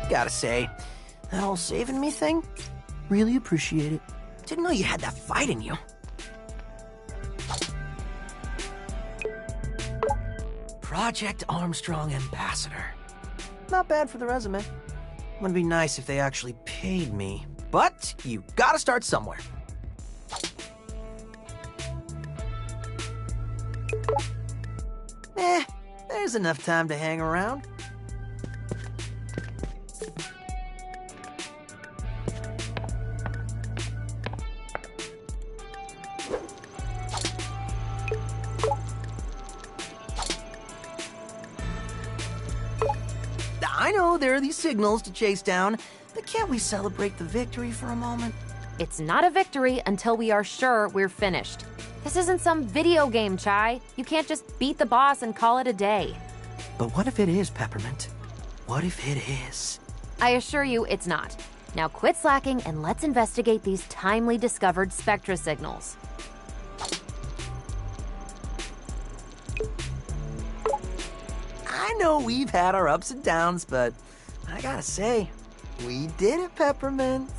Gotta say, that whole saving me thing, really appreciate it. Didn't know you had that fight in you. Project Armstrong Ambassador. Not bad for the resume. Would be nice if they actually paid me. But you gotta start somewhere. There's enough time to hang around. I know there are these signals to chase down, but can't we celebrate the victory for a moment? It's not a victory until we are sure we're finished. This isn't some video game, Chai. You can't just beat the boss and call it a day. But what if it is, Peppermint? What if it is? I assure you it's not. Now quit slacking and let's investigate these timely discovered spectra signals. I know we've had our ups and downs, but I gotta say, we did it, Peppermint.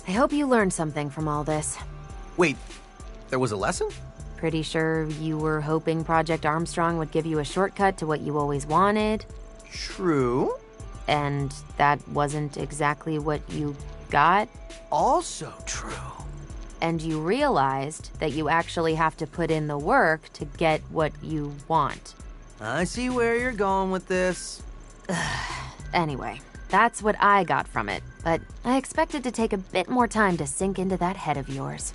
I hope you learned something from all this. Wait, there was a lesson? Pretty sure you were hoping Project Armstrong would give you a shortcut to what you always wanted. True. And that wasn't exactly what you got? Also true. And you realized that you actually have to put in the work to get what you want. I see where you're going with this. Anyway, that's what I got from it, but I expected to take a bit more time to sink into that head of yours.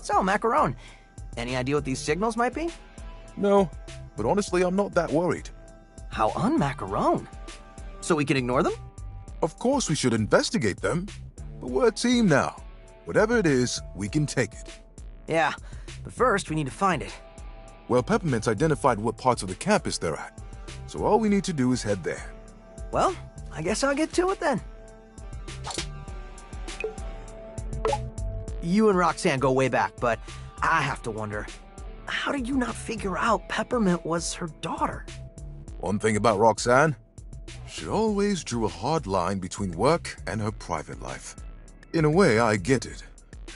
So, Macaron, any idea what these signals might be? No, but honestly, I'm not that worried. How un-Macaron? So we can ignore them? Of course we should investigate them, but we're a team now. Whatever it is, we can take it. Yeah, but first we need to find it. Well, Peppermint's identified what parts of the campus they're at, so all we need to do is head there. Well, I guess I'll get to it then. You and Roxanne go way back, but I have to wonder, how did you not figure out Peppermint was her daughter? One thing about Roxanne, she always drew a hard line between work and her private life. In a way, I get it,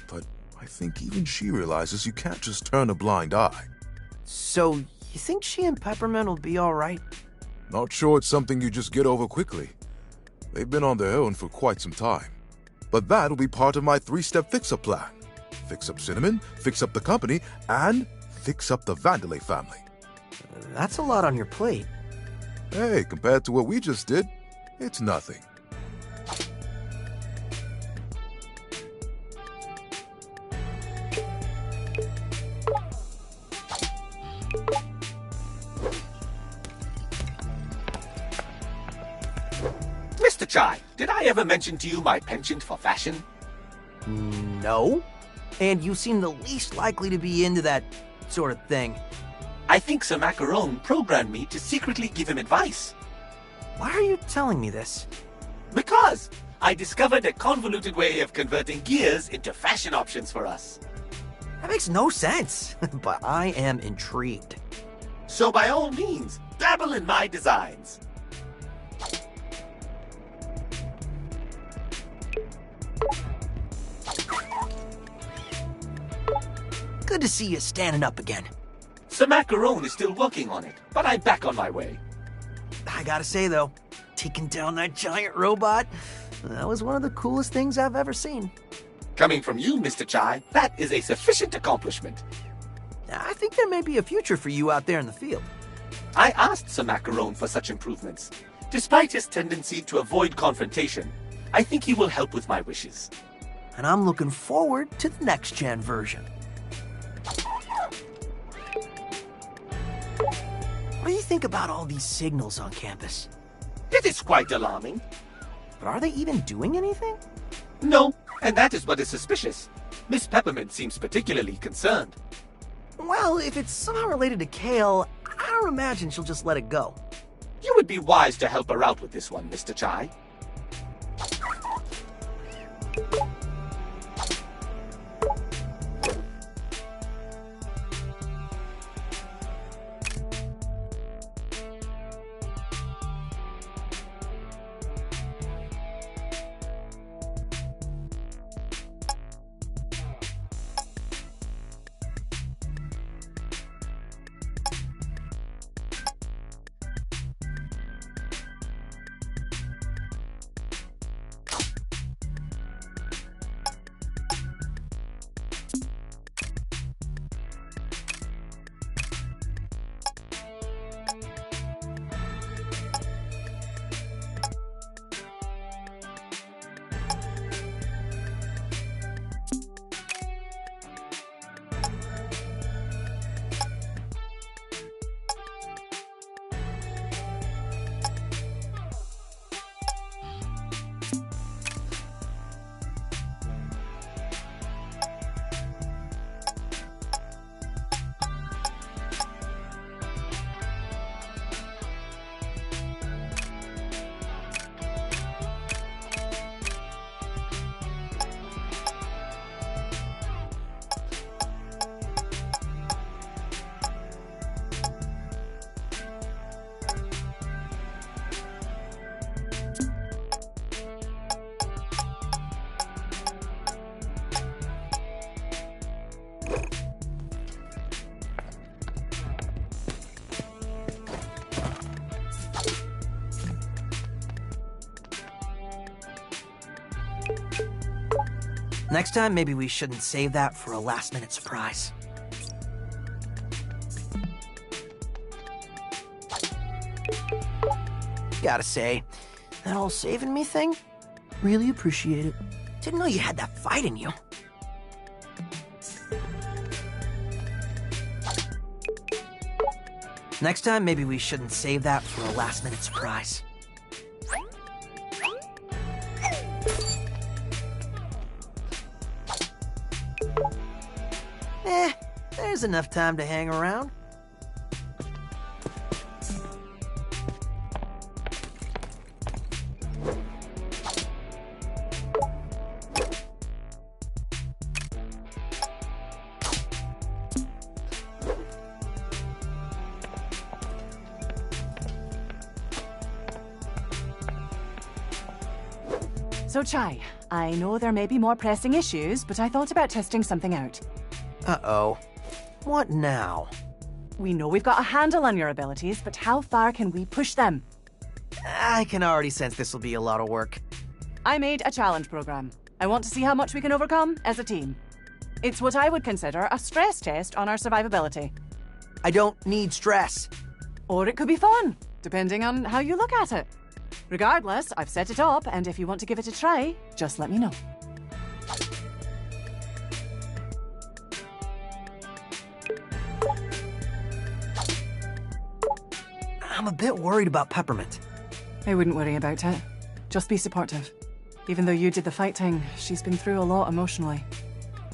but I think even she realizes you can't just turn a blind eye. So, you think she and Peppermint will be alright? Not sure it's something you just get over quickly. They've been on their own for quite some time. But that'll be part of my 3-step fix-up plan. Fix up Cinnamon, fix up the company, and fix up the Vandelay family. That's a lot on your plate. Hey, compared to what we just did, it's nothing. Mr. Chai, did I ever mention to you my penchant for fashion? No. And you seem the least likely to be into that sort of thing. I think Sir Macaron programmed me to secretly give him advice. Why are you telling me this? Because I discovered a convoluted way of converting gears into fashion options for us. That makes no sense, but I am intrigued. So by all means, dabble in my designs. Good to see you standing up again. Sir Macaron is still working on it, but I'm back on my way. I gotta say though, taking down that giant robot, that was one of the coolest things I've ever seen. Coming from you, Mr. Chai, that is a sufficient accomplishment. I think there may be a future for you out there in the field. I asked Sir Macaron for such improvements. Despite his tendency to avoid confrontation, I think he will help with my wishes. And I'm looking forward to the next-gen version. What do you think about all these signals on campus? It is quite alarming. But are they even doing anything? No, and that is what is suspicious. Miss Peppermint seems particularly concerned. Well, if it's somehow related to Kale, I don't imagine she'll just let it go. You would be wise to help her out with this one, Mr. Chai. Next time, maybe we shouldn't save that for a last-minute surprise. Gotta say, that whole saving me thing, really appreciate it. Didn't know you had that fight in you. Next time, maybe we shouldn't save that for a last-minute surprise. There's enough time to hang around. So, Chai, I know there may be more pressing issues, but I thought about testing something out. Uh-oh. What now? We know we've got a handle on your abilities, but how far can we push them? I can already sense this will be a lot of work. I made a challenge program. I want to see how much we can overcome as a team. It's what I would consider a stress test on our survivability. I don't need stress. Or it could be fun, depending on how you look at it. Regardless, I've set it up, and if you want to give it a try, just let me know. I'm a bit worried about Peppermint. I wouldn't worry about it. Just be supportive. Even though you did the fighting, she's been through a lot emotionally.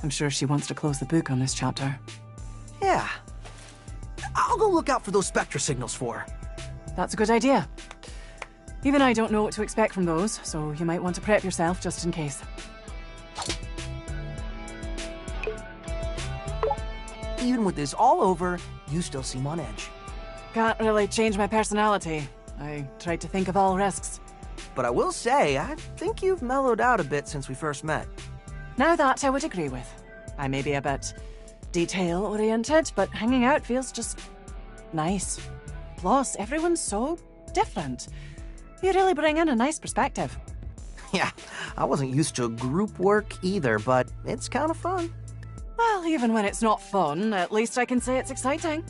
I'm sure she wants to close the book on this chapter. Yeah. I'll go look out for those Spectra signals for her. That's a good idea. Even I don't know what to expect from those, so you might want to prep yourself just in case. Even with this all over, you still seem on edge. Can't really change my personality. I tried to think of all risks. But I will say, I think you've mellowed out a bit since we first met. Now that I would agree with. I may be a bit detail-oriented, but hanging out feels just nice. Plus, everyone's so different. You really bring in a nice perspective. Yeah, I wasn't used to group work either, but it's kind of fun. Well, even when it's not fun, at least I can say it's exciting.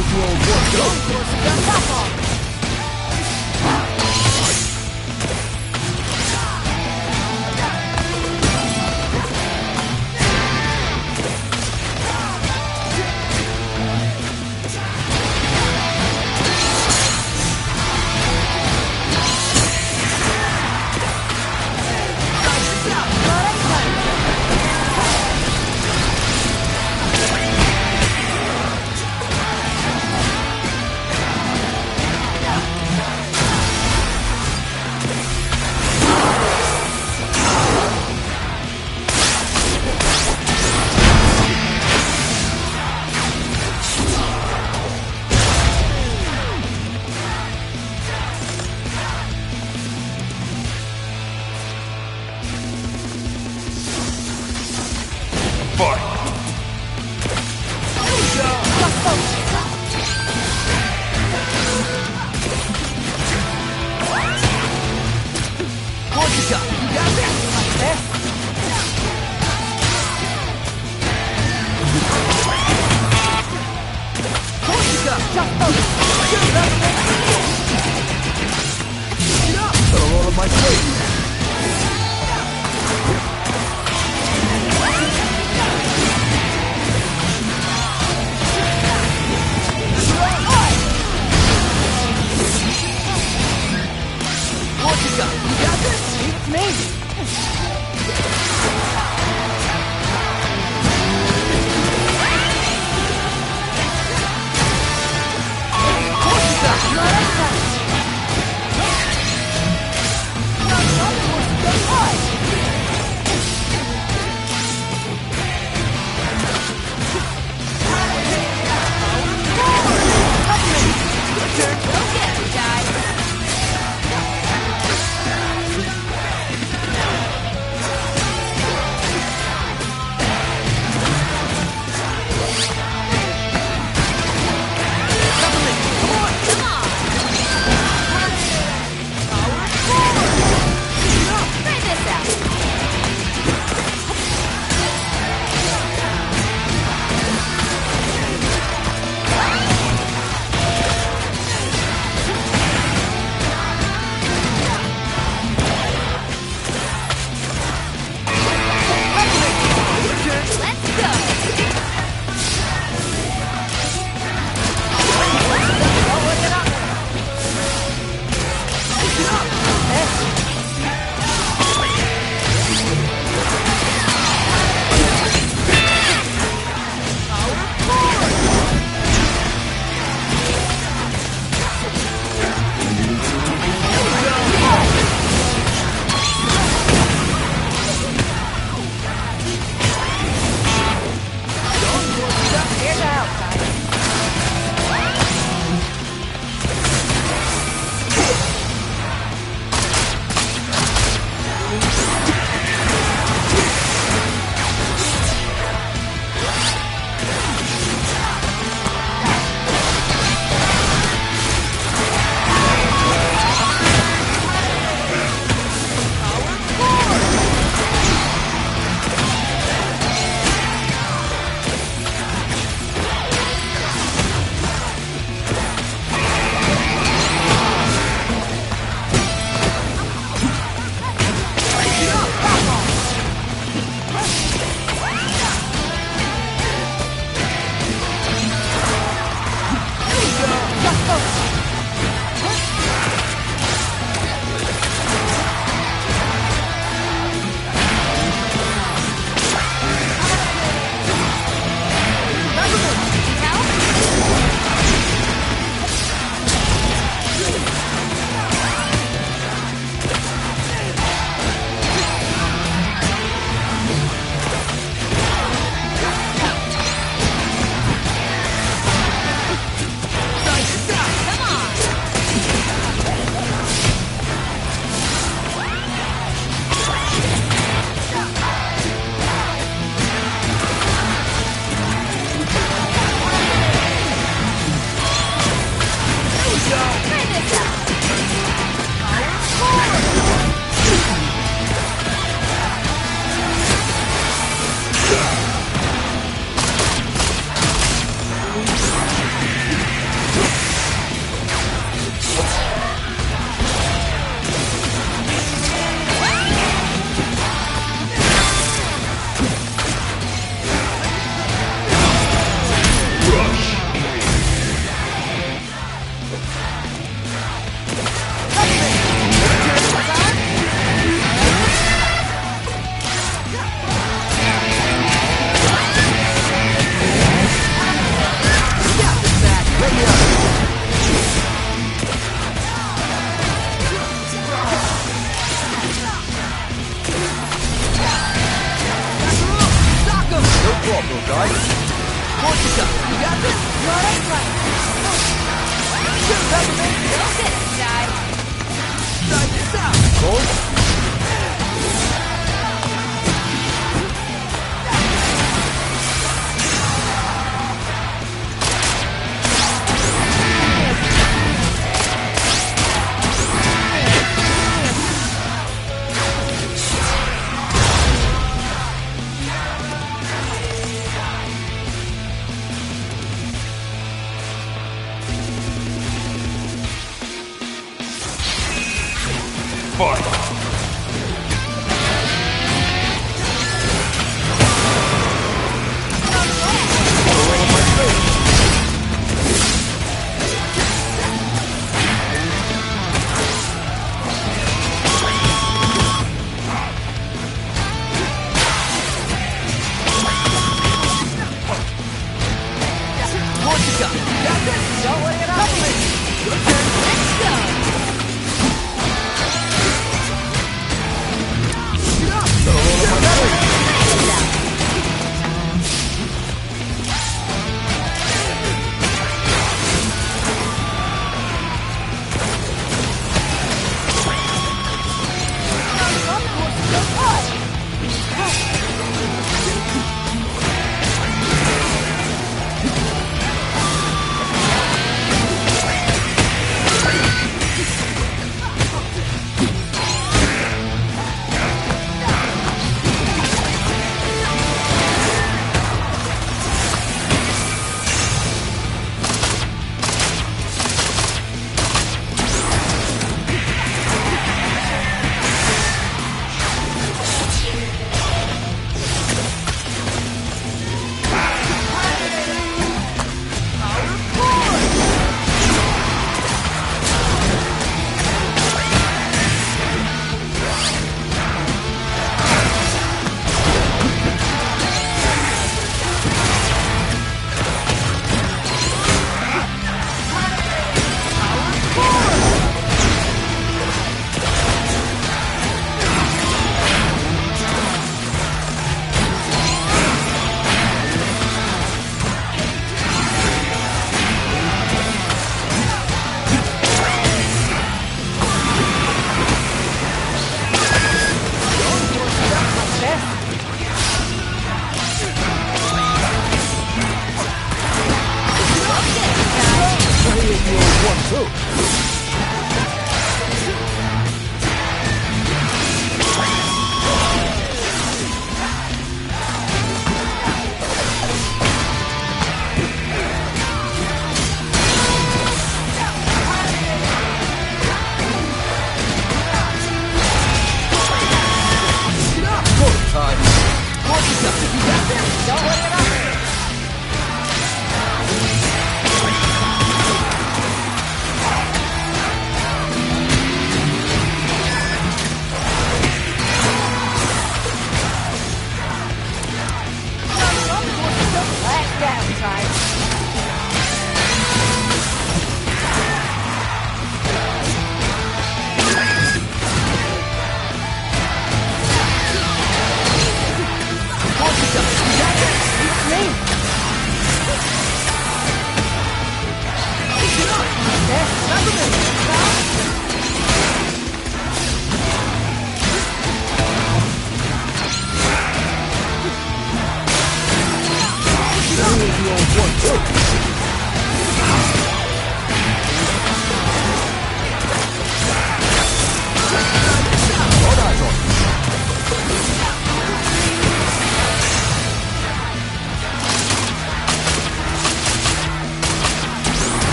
Those who all work out.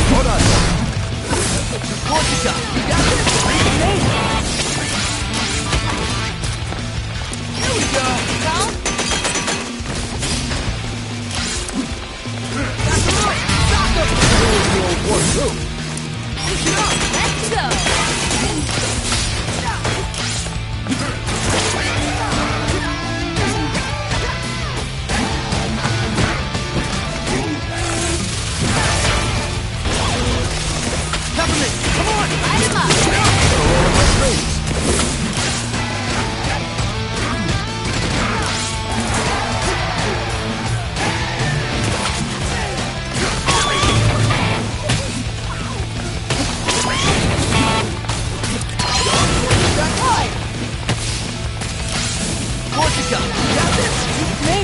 Hold on. Support you got. You got this? Here we go. Let's go. Peppermint, come on! Light him up. Roll on my strings. Corsica, you got this? Me.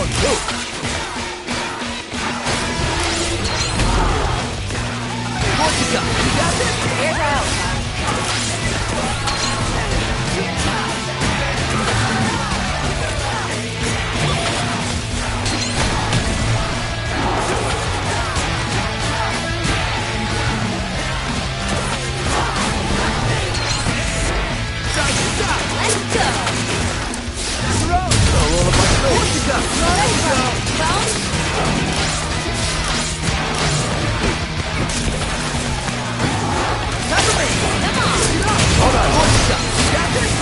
What you got? You got this? Here's our help. Let's go. What you got? Let's go. Well, Hold on. What you got? You got this?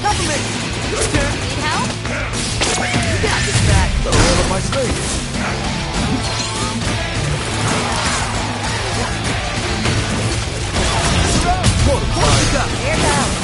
cover me. Your turn. Need help? You got this, Matt. Got a roll up my sleeve. What you got? Here's our help.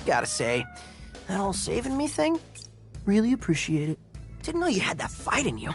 gotta say, that whole saving me thing, really appreciate it. Didn't know you had that fight in you.